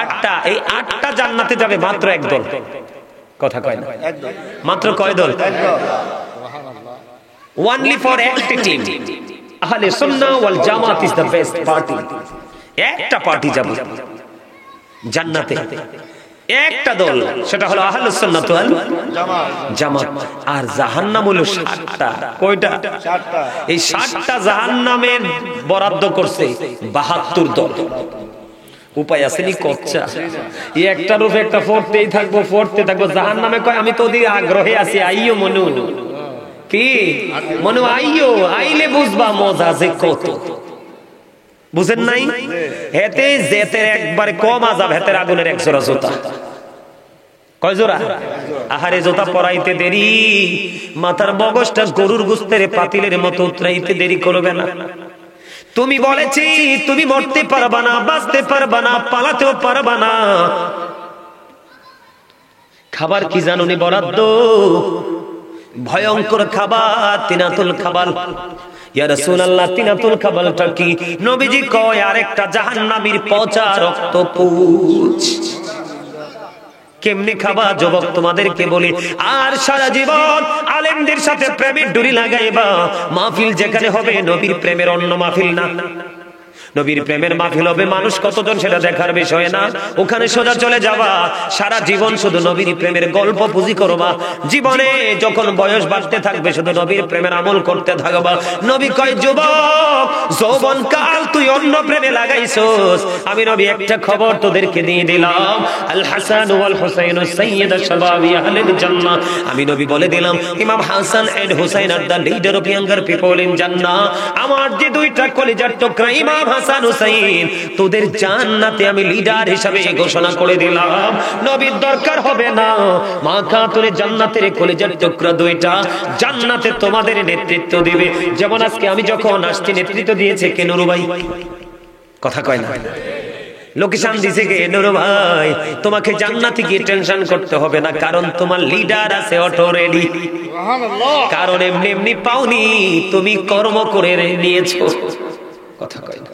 8টা। এই 8টা জান্নাতে যাবে মাত্র একদল। কথা কয় না? মাত্র কয় দল? Only for একটা টিম। আহলে সুন্নাহ ওয়াল জামাত ইজ দ্য বেস্ট পার্টি। একটা পার্টি যাবে জান্নাতে, একটা দল, সেটা হলো আহলুস সুন্নাহ ওয়াল জামাত। আর জাহান্নাম হলো 7টা। কয়টা? 7টা। এই 7টা জাহান্নামের বরাদ্দ করছে 72 দল। উপায় আছে নি? কচ্চা এই একটার উপর একটা পড়তেই থাকবো, পড়তে থাকবো। জাহান্নামে কয়, আমি তো ওদের আগ্রহে আছি, আইও মনু। কি মনু? আইও, আইলে বুঝবা মজা যে কত। বুঝেন নাই? হেতে যেতে একবারে কম আযাব, হেতের আগুনের 1 জোড়া জুতা। কয় জোড়া? আহারে জুতা পরাইতে দেরি, মাথার মগজটা গরুর গোশতের পাতিলের মতো উতরাইতে দেরি করবে না। তুমি বলেছি তুমি মরতে পারবা না, বাঁচতে পারবা না, পালাতেও পারবা না। খাবার কি জানুনি বরাদ্দ? ভয়ঙ্কর খাবার, তিনাতুল খাবার। ইয়া রাসূলুল্লাহ, তিনাতুল খাবারটা কি? নবীজি কয়, আরেকটা জাহান্নামীর পচা রক্ত পুঁজ। কেমনে খাবা যুবক তোমাদেরকে বলি। আর সারা জীবন আলেমদের সাথে প্রেমের ডুরি লাগাইবা, মাহফিল যেখানে হবে নবীর প্রেমের অন্য মাহফিল না, নবীর প্রেমের মাহফিল হবে, মানুষ কতজন সেটা দেখার বিষয় না, ওখানে সোজা চলে যাবা, সারা জীবন শুধু নবীর প্রেমের গল্প পুঁজি করবা, জীবনে যখন বয়স বাড়তে থাকবে শুধু নবীর প্রেমের আমল করতে থাকবা। নবী কয় যুবক যৌবন কাল তুই অন্য প্রেমে লাগাইছস, আমি নবী একটা খবর তোদেরকে দিয়ে দিলাম, আল হাসান ওয়াল হুসাইন সাইয়্যিদ শাবাবি আহলিল জান্নাহ, আমি নবী বলে দিলাম ইমাম হাসান এন্ড হুসাইন আর the leader of younger people in Jannah, আমার যে দুইটা কলিজার টুকরা ইমাম হাসান হুসাইন তোদের জান্নাতে আমি লিডার হিসেবে ঘোষণা করে দিলাম। নবীর দরকার হবে না, মা খাতুনের জান্নাতের কলিজার টুকরা দুইটা জান্নাতে তোমাদের নেতৃত্ব দিবে। যেমন আজকে আমি যখন আসছি নেতৃত্ব দিয়েছে কে? নুরু ভাই, কথা কয় না, লোকেশন দিছে কে? নুরু ভাই। তোমাকে জান্নাতে গিয়ে টেনশন করতে হবে না, কারণ তোমার লিডার আছে অটো রেডি। কারণ এমনি এমনি পাওনি, তুমি কর্ম করে নিয়েছো, কথা কয় না।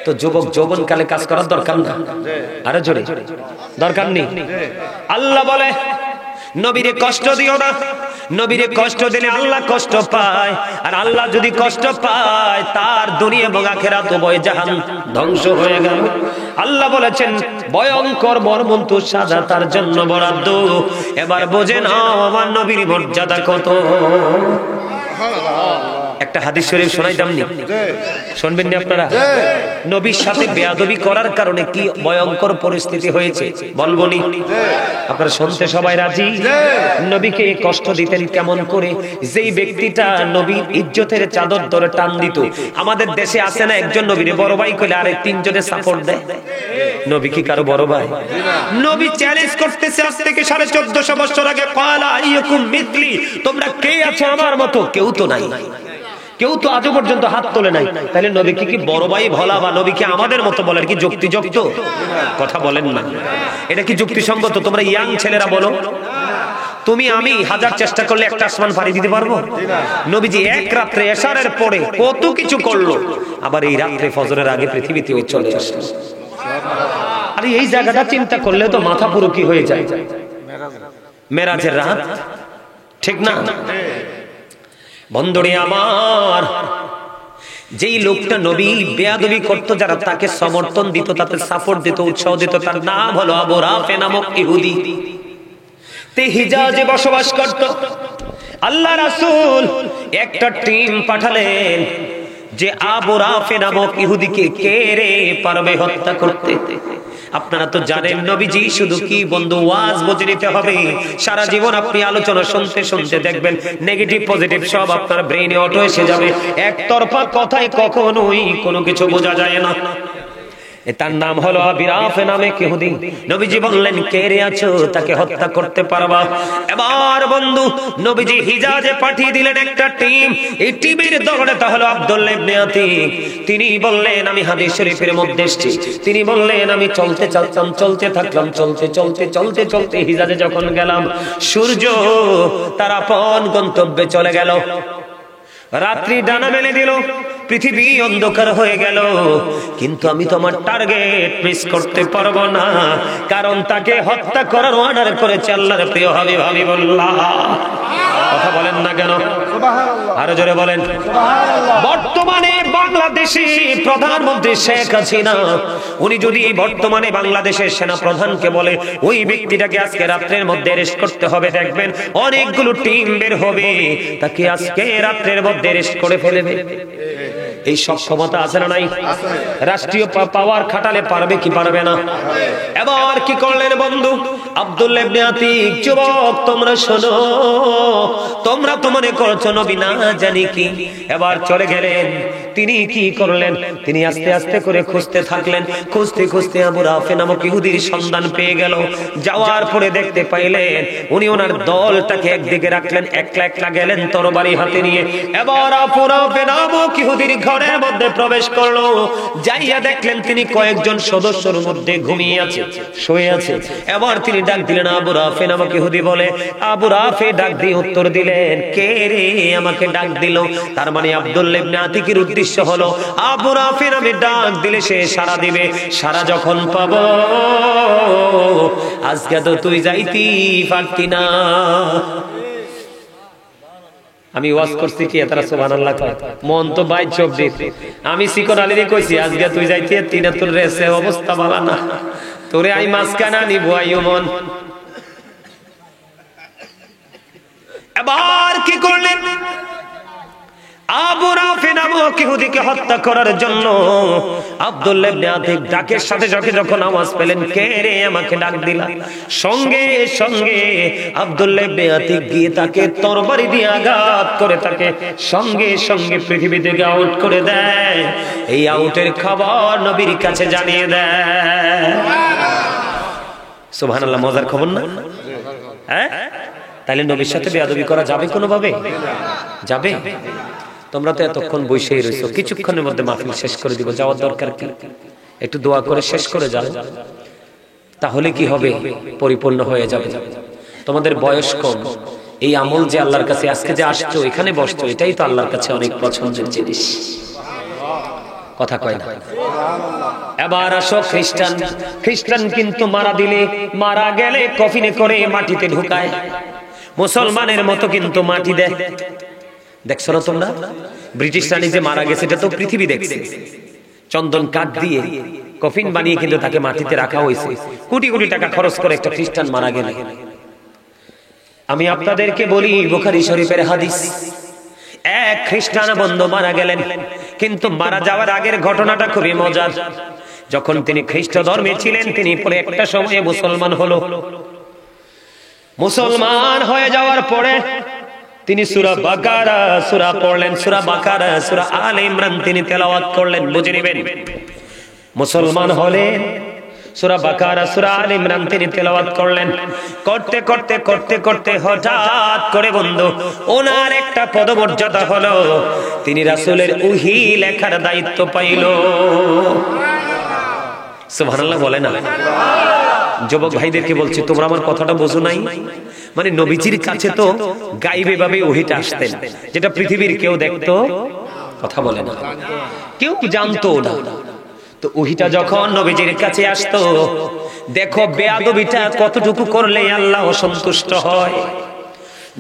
তো যুবক যৌবনকালে কাজ করার দরকার না, আরো জোরে দরকার নেই। আল্লাহ বলে নবীরে কষ্ট দিও না, নবীরে কষ্ট দিলে আল্লাহ কষ্ট পায়, আর আল্লাহ যদি কষ্ট পায় তার দুনিয়া এবং আখিরাত উভয় জাহান ধ্বংস হয়ে গেল। আল্লাহ বলেছেন ভয়ঙ্কর মর্মন্তুদ সাজা তার জন্য বরাদ্দ। এবার বোঝে নাও আমার নবীর মর্যাদা কত। একটা হাদিস শরীফ শোনাইতাম নি, শুনবেন নি আপনারা? নবীর সাথে বেয়াদবি করার কারণে কি ভয়ঙ্কর পরিস্থিতি হয়েছে বলবো নি? আপনারা শুনতে সবাই রাজি? নবীকে কষ্ট দিতেন কেমন করে? যেই ব্যক্তিটা নবীর ইজ্জতের চাদর ধরে টান দিত। আমাদের দেশে আছে না একজন নবীরে বড় ভাই কইলে আরে তিনজনে সাপোর্ট দেয়। নবী কি কারো বড় ভাই? নবী চ্যালেঞ্জ করতেছে আজ থেকে 1450 বছর আগে, ক্বালা আইয়ুকুম মিথলি, তোমরা কে আছো আমার মতো? কেউ তো নাই, কেউ তো আজও পর্যন্ত হাত তোলে নাই। তাহলে নবীকে কি বড় ভাই বলা বা নবীকে আমাদের মতো বলার কি যুক্তিযুক্ত? কথা বলেন না, এটা কি যুক্তিসঙ্গত? তোমরা ইয়াং ছেলেরা বলো, তুমি আমি হাজার চেষ্টা করলে একটা আসমান পাড়ি দিতে পারবো? নবীজি এক রাত্রে এশারের পরে কত কিছু করলো, আবার এই রাত্রে ফজরের আগে পৃথিবীতে চলে আসলো। আরে এই জায়গাটা চিন্তা করলে তো মাথা পুরো কি হয়ে যায়। মেরাজের রাত, ঠিক না? বন্ধুরে আমার, যেই লোকটা নবী বেয়াদবি করতো, যারা তাকে সমর্থন দিত, তাতে সাপোর্ট দিত, উৎসাহ দিত, তার নাম হলো আবু রাফে নামক ইহুদি। তে হিজাজে বসবাস করত। আল্লাহ রাসূল একটা টিম পাঠালেন যে আবু রাফে নামক ইহুদিকে কে রে পারবে হত্যা করতে। আপনারা তো জানেন নবীজি শুধু কি বন্ধু ওয়াজ বুঝে নিতে হবে, সারা জীবন আপনি আলোচনা শুনতে শুনতে দেখবেন নেগেটিভ পজিটিভ সব আপনার ব্রেইনে অটো এসে যাবে। একতরফা কথায় কখনোই কোনো কিছু বোঝা যায় না। তার নাম হলো আবু রাফে নামে ইহুদি। নবীজি বললেন কে রে আছো, তাকে হত্যা করতে পারবা? এবার বন্ধু নবীজি হিজাজে পাঠিয়ে দিলেন একটা টিম। এই টিমের দলে হলো আব্দুল্লাহ ইবনে আতিক। তিনি বললেন আমি হাদিস শরীফের মধ্যে এসেছি, তিনি বললেন আমি চলতে চাচ্ছিলাম, চলতে থাকলাম, চলতে হিজাজে যখন গেলাম সূর্য তার আপন গন্তব্যে চলে গেল। রাত্রি ডানা মেলে দিল, পৃথিবী অন্ধকার হয়ে গেল, কিন্তু আমি তো আমার টার্গেট মিস করতে পারবো না, কারণ তাকে হত্যা করার অর্ডার করেছে আল্লাহর প্রিয় হাবিবুল্লাহ। কথা বলেন না কেন? আরো জোরে বলেন। বর্তমানে বাংলাদেশে প্রধানমন্ত্রী শেখ হাসিনা, উনি যদি বর্তমানে বাংলাদেশের সেনা প্রধানকে বলে ওই ব্যক্তিটাকে আজকে রাত্রের মধ্যে অ্যারেস্ট করতে হবে, দেখবেন অনেকগুলো টিম বের হবে, তাকে আজকে রাত্রের মধ্যে অ্যারেস্ট করে ফেলবে। এই সব ক্ষমতা আছে না নাই? রাষ্ট্রীয় পাওয়ার খাটালে পারবে কি পারবে না? এবার কি করলেন বন্ধু আব্দুল্লাহ ইবনে আতিক, যুবক তোমরা শোনো, তোমরা তো মনে করছো নবী না জানি কি। এবার চলে গেলেন। তিনি কি করলেন? তিনি আস্তে আস্তে করে খুঁজতে থাকলেন। খুঁজতে আবু রাফে নামক ইহুদির সন্ধান পেয়ে গেল। যাওয়ার পরে দেখতে পাইলেন উনি ওনার দলটাকে একদিকে রাখলেন, একলা গেলেন তরবারি হাতে নিয়ে। এবার আবু রাফে নামক ইহুদির ঘরের মধ্যে প্রবেশ করলো। যাইয়া দেখলেন তিনি কয়েকজন সদস্যের মধ্যে ঘুমিয়ে আছে, শুয়ে আছে। এবার তিনি ডাক দিলেন আবু রাফে নামক ইহুদি বলে। আবু রাফে ডাক দিয়ে উত্তর দিলেন কে রে আমাকে ডাক দিল? তার মানে আব্দুল্লাহ ইবনে আতিকের উদ্দেশ্যে উদ্দেশ্য হলো আবু রাফির আমি ডাক দিলে সে সাড়া দিবে। সাড়া যখন পাবো, আজকে তো তুই যাইতি পারতি না। আমি ওয়াজ করছি কি তারা সুবহানাল্লাহ কয়, মন তো বাই চোখ দিতে। আমি সিকন আলীরে কইছি আজকে তুই যাইতি তিনা তোর রেসে অবস্থা ভালো না, তোরে আই মাসকানা নিব আইও মন। এবার কি করলেন? আবু রাফি নামক ইহুদিকে হত্যা করার জন্য আব্দুল্লাহ ইবনে আতিক ডাকের সাথে সাথে যখন আওয়াজ পেলেন, কে রে আমাকে ডাক দিলা, সঙ্গে সঙ্গে আব্দুল্লাহ ইবনে আতিক গিয়ে তাকে তরবারি দিয়ে আঘাত করে তাকে সঙ্গে সঙ্গে পৃথিবী থেকে আউট করে দেয়। এই আউটের খবর নবীর কাছে জানিয়ে দেয়। সুবহানাল্লাহ, মজার খবর না? হ্যাঁ, তাহলে নবীর সাথে বেয়াদবি করা যাবে কোনোভাবে? যাবে? তোমরা তো এতক্ষণ বসেই রয়েছো, কিছুক্ষণের মধ্যে মাহফিল শেষ করে দিব, যাওয়ার দরকার কি? একটু দোয়া করে শেষ করে যাও, তাহলে কি হবে? পরিপূর্ণ হয়ে যাবে। তোমাদের বয়স কম, এই আমল যে আল্লাহর কাছে আজকে যে আসছো এখানে বসছো, এটাই তো আল্লাহর কাছে অনেক পছন্দের জিনিস। কথা কয় না? এবার আসো খ্রিস্টান। খ্রিস্টান কিন্তু মারা দিলে, মারা গেলে কফিনে করে মাটিতে ঢুকায়, মুসলমানের মতো কিন্তু মাটি দেয়। দেখছো না তোমরা? ব্রিটিশ রানী যে মারা গেছে এটা তো পৃথিবী দেখছে। চন্দন কাঠ দিয়ে কফিন বানিয়ে কিন্তু তাকে মাটিতে রাখা হয়েছে, কোটি কোটি টাকা খরচ করে একটা খ্রিস্টান মারা গেলে। আমি আপনাদেরকে বলি বুখারী শরীফের হাদিস, এক খ্রিস্টান বন্ধু মারা গেলেন, কিন্তু মারা যাওয়ার আগের ঘটনাটা খুবই মজার। যখন তিনি খ্রিস্ট ধর্মে ছিলেন, তিনি পরে একটা সময়ে মুসলমান হলো। মুসলমান হয়ে যাওয়ার পরে তিনি সূরা বাকারা সূরা পড়লেন, সূরা বাকারা, সূরা আলে ইমরান তিনি তেলাওয়াত করলেন। বুঝে নেবেন, মুসলমান হলেন, সূরা বাকারা সূরা আলে ইমরান তিনি তেলাওয়াত করলেন। করতে করতে করতে করতে হঠাৎ করে বন্ধু ওনার একটা পদমর্যাদা হলো, তিনি রাসূলের ওহী লেখার দায়িত্ব পাইল। সুবহানাল্লাহ বলে না? যুবক ভাইদেরকে বলছি, তোমরা আমার কথাটা বোঝো নাই? মানে নবীজির কাছে তো গায়েবে ভাবে ওহীটা আসতেন, যেটা পৃথিবীর কেউ দেখতো, কথা বলে না, কেউ জানতো না। তো ওহীটা যখন নবীজির কাছে আসতো, দেখো বেয়াদবিটা কতটুকু করলে আল্লাহ সন্তুষ্ট হয়।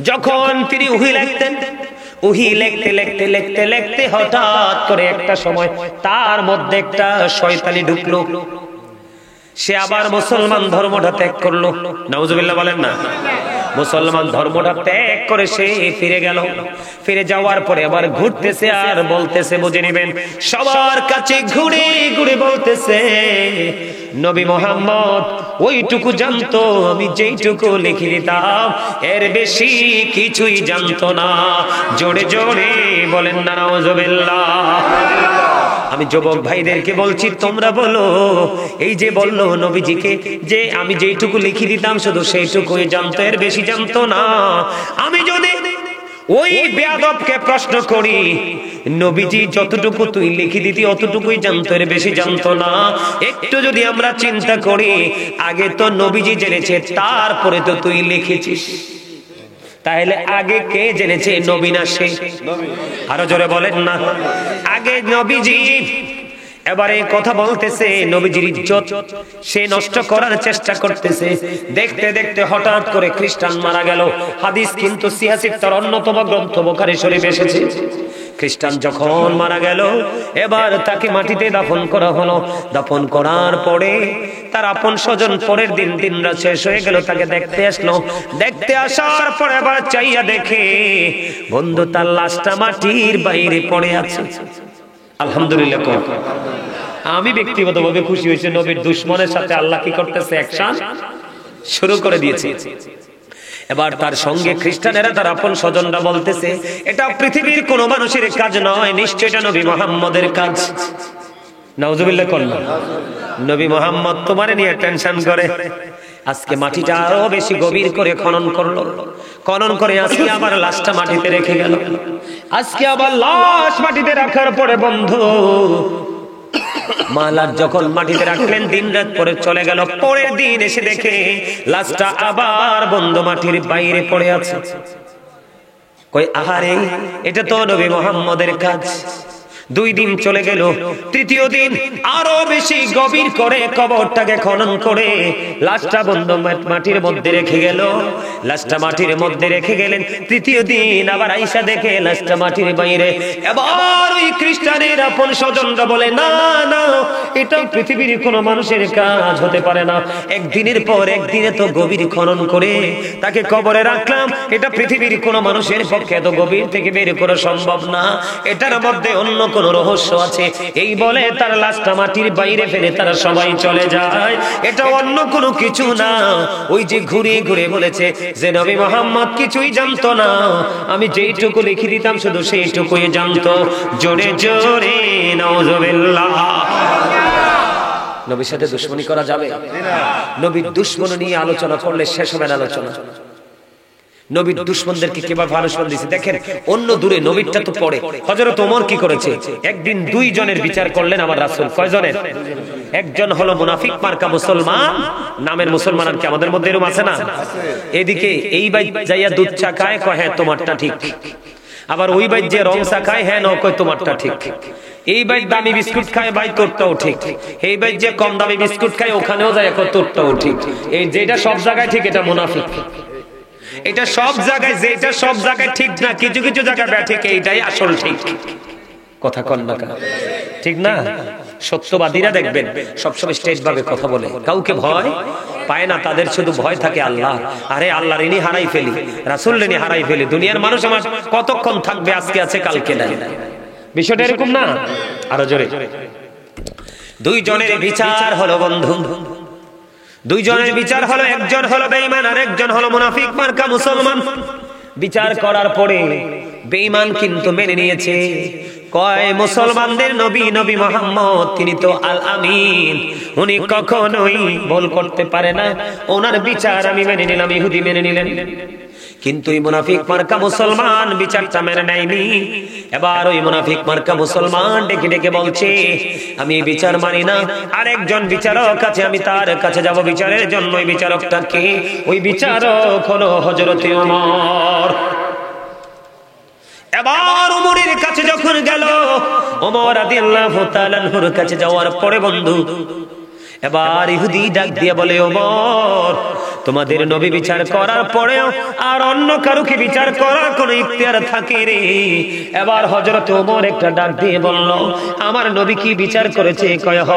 যখন তিনি ওহী লিখতেন, ওহী লিখতে লিখতে লিখতে লিখতে হঠাৎ করে একটা সময় তার মধ্যে একটা শয়তানি ঢুকলো। সে আবার মুসলমান ধর্মটা ত্যাগ করলো। নাউজুবিল্লাহ বলেন না? মুসলমান ধর্মটা ত্যাগ করে সে ফিরে গেল। ফিরে যাওয়ার পরে আবার ঘুরতেছে আর বলতেছে, বুঝে নেবেন, সবার কাছে ঘুরে ঘুরে বলতেছে, নবী মুহাম্মদ ওইটুকু জানতো আমি যেইটুকু লিখে দিতাম, এর বেশি কিছুই জানতো না। জোরে জোরে বলেন না নাউজুবিল্লাহ। আমি যুবক ভাইদেরকে বলছি, তোমরা বলো, এই যে বললো নবীজিকে যে আমি যেইটুকু লিখে দিতাম শুধু সেইটুকুই জানতো, এর বেশি জানতো না। আমি যদি ওই বেয়াদবকে প্রশ্ন করি, নবীজি যতটুকু তুই লিখে দিতি অতটুকুই জানতো, এর বেশি জানতো না। একটু যদি আমরা চিন্তা করি, আগে তো নবীজি জেনেছে, তারপরে তো তুই লিখেছিস, তাহলে আগে কে জেনেছে, নবী না সে? আরো জোরে বলেন না? আগে নবীজি। এবারে কথা বলতেছে, নবীজির ইজ্জত সে নষ্ট করার চেষ্টা করতেছে। দেখতে দেখতে হঠাৎ করে খ্রিস্টান মারা গেল। হাদিস কিন্তু সিয়াসির তার অন্যতম গ্রন্থ বুখারী শরীফ এসেছে। খ্রিস্টান যখন মারা গেল, এবার তাকে মাটিতে দাফন করা হলো। দাফন করার পরে তার আপন স্বজন পরের দিন, দিন রাত শেষ হয়ে গেল, তাকে দেখতে আসলো। দেখতে আসার পরে আবার চাইয়া দেখে বন্ধু তার লাশটা মাটির বাইরে পড়ে আছে। আলহামদুলিল্লাহ। আমি ব্যক্তিগতভাবে খুশি হয়েছি, নবীর দুশমনের সাথে আল্লাহ কি করতেছে, অ্যাকশন শুরু করে দিয়েছে। এবার তার সঙ্গে খ্রিস্টানেরা, তার আপন স্বজনরা বলতেছে, এটা পৃথিবীর কোন মানুষের কাজ নয়, নিশ্চয় এটা নবী মুহাম্মদের কাজ। নাউজুবিল্লাহ করলাম। নবী মুহাম্মদ তোমারে নিয়ে টেনশন করে। আজকে মাটিটা আরো বেশি গভীর করে খনন করলো। খনন করে আজকে আবার লাশটা মাটিতে রেখে গেল। আজকে আবার লাশ মাটিতে রাখার পরে বন্ধু মালার যখন মাটিতে রাখলেন, দিন রাত পরে চলে গেল। পরের দিন এসে দেখে লাশটা আবার বন্ধু মাটির বাইরে পড়ে আছে। কই আহারে, এটা তো নবী মুহাম্মদের কাজ। 2 দিন চলে গেল, তৃতীয় দিন আরো বেশি গভীর করে কবরটাকে খনন করে লাশটা বন্ধ মাটির মধ্যে রেখে গেল। লাশটা মাটির মধ্যে রেখে গেলেন। তৃতীয় দিন আবার আয়েশা দেখে লাশটা মাটির বাইরে। এবার ওই খ্রিস্টানের আপন স্বজনরা বলে, না না, এটা পৃথিবীর কোনো মানুষের কাজ হতে পারে না। একদিনের পর একদিনে তো গভীর খনন করে তাকে কবরে রাখলাম, এটা পৃথিবীর কোনো মানুষের পক্ষে এত গভীর থেকে বের করা সম্ভব না, এটার মধ্যে অন্য কোনো রহস্য আছে। এই বলে তার লাশটা মাটির বাইরে ফেলে তারা সবাই চলে যায়। এটা অন্য কোনো কিছু না, ওই যে ঘুরে ঘুরে বলেছে যে নবী মুহাম্মদ কিছুই জানতো না, আমি যেইটুকু লিখে দিতাম শুধু সেইটুকুই জানতো। জোরে জোরে নাউজুবিল্লাহ। নবীর সাথে দুশমনি করা যাবে? নবীর দুশমন নিয়ে আলোচনা করলে শেষ হবে না আলোচনা। নবীর দুশমনদেরকে কিভাবে আলোচনা দিয়েছে দেখেন। অন্য দূরে নবীরটা তো পড়ে। হযরত ওমর কি করেছে, একদিন 2 জনের বিচার করলেন আমার রাসূল। কয়জনের? একজন হলো মুনাফিক মার্কা মুসলমান, নামের মুসলমান। আর কি আমাদের মধ্যে এরকম আছে না? এদিকে এই ভাই যাইয়া দুধ চা খায়, কয় হ্যাঁ তোমারটা ঠিক। আবার ওই ভাই যে রং চা খায়, হ্যাঁ কয় তোমারটা ঠিক। এই ভাই দামি বিস্কুট খায়, ভাই তোরটাও ঠিক। এই ভাই যে কম দামি বিস্কুট খায়, ওখানেও যায় কয় তোরটাও ঠিক। এই যেটা সব জায়গায় ঠিক, এটা মুনাফিক। এটা সব জায়গায়, যেটা সব জায়গায় ঠিক না, কিছু কিছু জায়গায় ব্যাঠিক, এইটাই আসল ঠিক। কথা কন না কেন? ঠিক না? সত্যবাদীরা দেখবেন সবসময় স্টেজ ভাবে কথা বলে, কাউকে ভয় পায় না, তাদের শুধু ভয় থাকে আল্লাহ। আরে আল্লাহর ইনি হারাই ফেলি, রাসূল ইনি হারাই ফেলি, দুনিয়ার মানুষ আমার কতক্ষণ থাকবে, আজকে আছে কালকে নাই। বিষয়টা এরকম না? আরো জোরে। 2 জনের বিচার হলো বন্ধু, 2 জনের বিচার হলো, একজন হলো বেঈমান আর একজন হলো মুনাফিক মার্কা মুসলমান। বিচার করার পরে বেঈমান কিন্তু মেনে নিয়েছে, কয় মুসলমানদের নবী নবী মুহাম্মদ তিনি তো আল আমিন, উনি কখনোই ভুল করতে পারে না, ওনার বিচার আমি মেনে নিলাম। ইহুদি মেনে নিলেন, কিন্তু এই মুনাফিক মার্কা মুসলমান বিচারটা মেনে নেয়নি। এবার ওই মুনাফিক মার্কা মুসলমান ডেকে ডেকে বলছে, আমি বিচার মানি না, আরেকজন বিচারক আছে, আমি তার কাছে যাব বিচারের জন্য। ওই বিচারকটা কে? ওই বিচারক হলো হযরতে ওমর। এবার ওমরের কাছে যখন গেল, ওমর রাদিয়াল্লাহু তাআলা আনহুর কাছে যাওয়ার পরে বন্ধু এবার ইহুদি ডাক দিয়ে বলে, ওমর তোমাদের নবী বিচার করার পরেও আর অন্য কারোকে বিচার করার কোনো ইখতিয়ার থাকে রে? এবার হযরত ওমর একটা ডাক দিয়ে বলল, আমার নবী কি বিচার করেছে? কয় হ।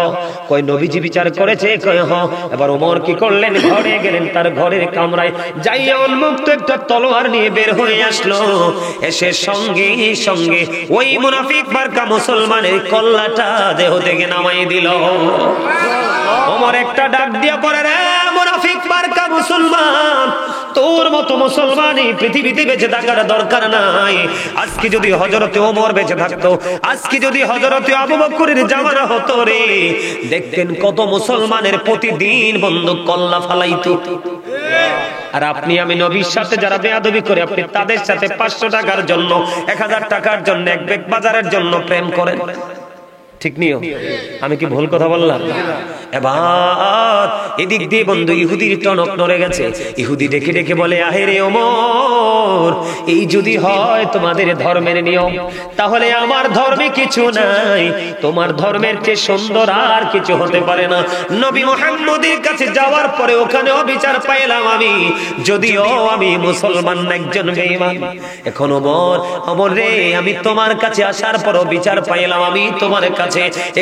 কয় নবীজি বিচার করেছে? কয় হ। এবার ওমর কি করলেন, ঘরে গেলেন, তার ঘরের কামরায় যাইয়া উন্মুক্ত একটা তলোয়ার নিয়ে বের হয়ে আসলো। এসে সঙ্গে সঙ্গে ওই মুনাফিক মার্কা মুসলমানের কল্লাটা দেহ থেকে নামাই দিল। ওমর একটা ডাক দিয়া পড়ে, রে মুনাফিক মার্কা মুসলমান, তোর মতো মুসলমানই পৃথিবীতে বেঁচে থাকার দরকার নাই। আজকে যদি হযরতে ওমর বেঁচে থাকতো, আজকে যদি হযরতে আবু বকরের জামানা হতো রে, দেখতেন কত মুসলমানের প্রতিদিন বন্দুক কল্লা ফালাইতো। আর আপনি আমি নবীর সাথে যারা বেয়াদবি করে, আপনি তাদের সাথে 500 টাকার জন্য, 1000 টাকার জন্য, এক ব্যাগ বাজারের জন্য প্রেম করেন। ঠিক নিও? আমি কি ভুল কথা বললাম? এবার এদিক দিয়ে বন্ধু ইহুদির টনক নড়ে গেছে। ইহুদি ডেকে ডেকে বলে, আহেরে ওমর, এই যদি হয় তোমাদের ধর্মের নিয়ম, তাহলে আমার ধর্মে কিছু নাই, তোমার ধর্মের চেয়ে সুন্দর আর কিছু হতে পারে না। নবী মুহাম্মদের কাছে যাওয়ার পরে ওখানে অবিচার পাইলাম আমি, যদিও আমি মুসলমান একজন বেঈমান। এখন ওমর রে, আমি তোমার কাছে আসার পর বিচার পাইলাম আমি তোমার কাছে।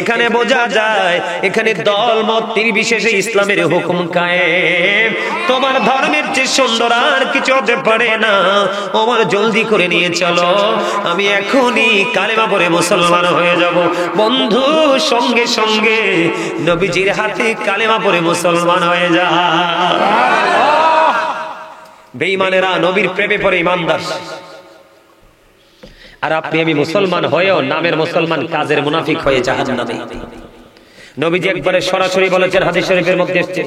এখানে বোঝা যায়, এখানে দল মত নির্বিশেষে ইসলামের হুকুম কায়েম। তোমার ধর্মের চেয়ে সুন্দর আর কিছু হতে পারে না। ওমর জলদি করে নিয়ে চলো, আমি এখনই কালেমা পড়ে মুসলমান হয়ে যাব। বন্ধু সঙ্গে সঙ্গে নবীজির হাতে কালেমা পড়ে মুসলমান হয়ে যায়। বেঈমানেরা নবীর প্রেমে পড়ে ইমানদার, আর আপনি আমি মুসলমান হয়েও নামের মুসলমান, কাজের মুনাফিক হয়ে জাহান্নামে। নবীজি একবারে সরাসরি বলেছেন, হাদিস শরীফের মধ্যে এসেছে,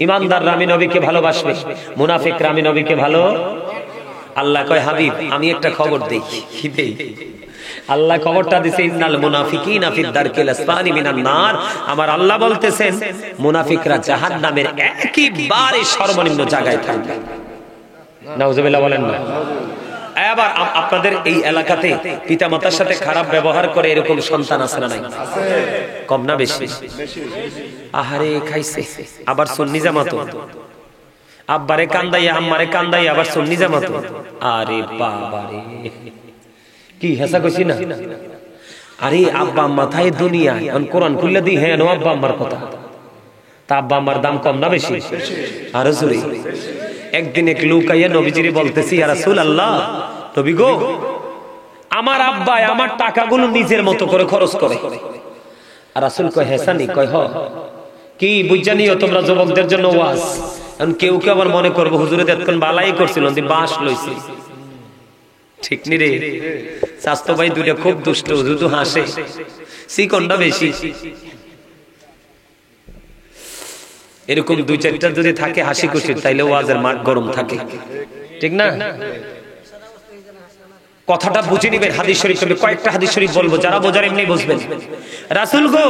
ইমানদাররা আমি নবীকে ভালোবাসবে, মুনাফিকরা আমি নবীকে ভালো। আল্লাহ কয়, হাবিব আমি একটা খবর দেই। কি দেই? আল্লাহ খবরটা দিয়েছে, ইন্নাল মুনাফিকিনা ফিদ দারকিল আসফালি মিনান নার। আমার আল্লাহ বলতেছেন, মুনাফিকরা জাহান্নামের একেবারে সর্বনিম্ন জায়গায় থাকবে। নাউজুবিল্লাহ বলেন না? আবার আপনাদের এই এলাকাতে পিতামাতার সাথে খারাপ ব্যবহার করে এরকম সন্তান আছে না নাই? কম না বেশি? আহারে খাইছে আবার সুন্নি জামাত, আব্বারে কান্দাইয়া আম্মারে কান্দাইয়া আবার সুন্নি জামাত। আরে বাবারে কি হেসা কইছি না? আরে আব্বা আম্মা থাই দুনিয়ায়, কোরআন খুললে দিই হ্যাঁ আব্বা আম্মার কথা, তা আব্বা আম্মার দাম কম না বেশি? আরো জোরে। একদিন এক লোক আইয়া নবীজিরে বলতেছি, ইয়া রাসূলুল্লাহ, নবী গো, আমার আব্বা আমার টাকাগুলো নিজের মতো করে খরচ করে। আর রাসূল কয় হেসানি, কয় হ কি বুঝজানিও তোমরা যুবকদের জন্য ওয়াজ। এখন কেউ কেউ আবার মনে করবো হুজুরে দেখুন বালাই করছিল, বাঁশ লইছে। ঠিক নি রে? স্বাস্থ্য ভাই দুইটা খুব দুষ্ট, শুধু হাসে, সিকনটা বেশি। এরকম দুই চারটা যদি থাকে হাসি খুশি, তাইলে ওয়াজের মাঠ গরম থাকে, ঠিক না? কথাটা বুঝে নিবেন। হাদিস শরীফ, আমি কয়েকটা হাদিস শরীফ বলবো, যারা বোঝার এমনি বুঝবেন। রাসূল গো,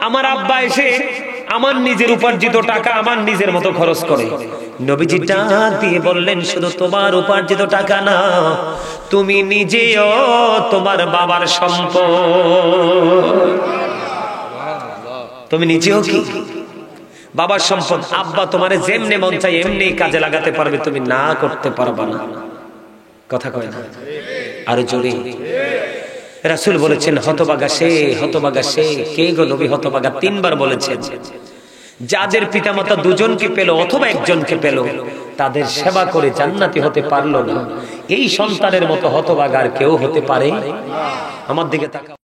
আমার আব্বা এসে আমার নিজের উপার্জিত টাকা আমার নিজের মতো খরচ করে। নবীজি ডাক দিয়ে বললেন, শুধু তোমার উপার্জিত টাকা না, তুমি নিজেও তোমার বাবার সম্পদ। তুমি নিজেও কি বাবার সম্পদ। আব্বা তোমারে যেমনে মন চাই এমনি কাজে লাগাতে পারবে, তুমি না করতে পারবা না। কথা কয় না? আরো জোরে। রাসূল বলেছেন, হতভাগা সে, হতভাগা সে। কে গো নবী হতভাগা? 3 বার বলেছেন। যাদের পিতামাতা দুজনকে পেল অথবা একজনকে পেল, তাদের সেবা করে জান্নাতি হতে পারলো না, এই সন্তানের মতো হতভাগা আর কেউ হতে পারে? আমার দিকে তাকাও।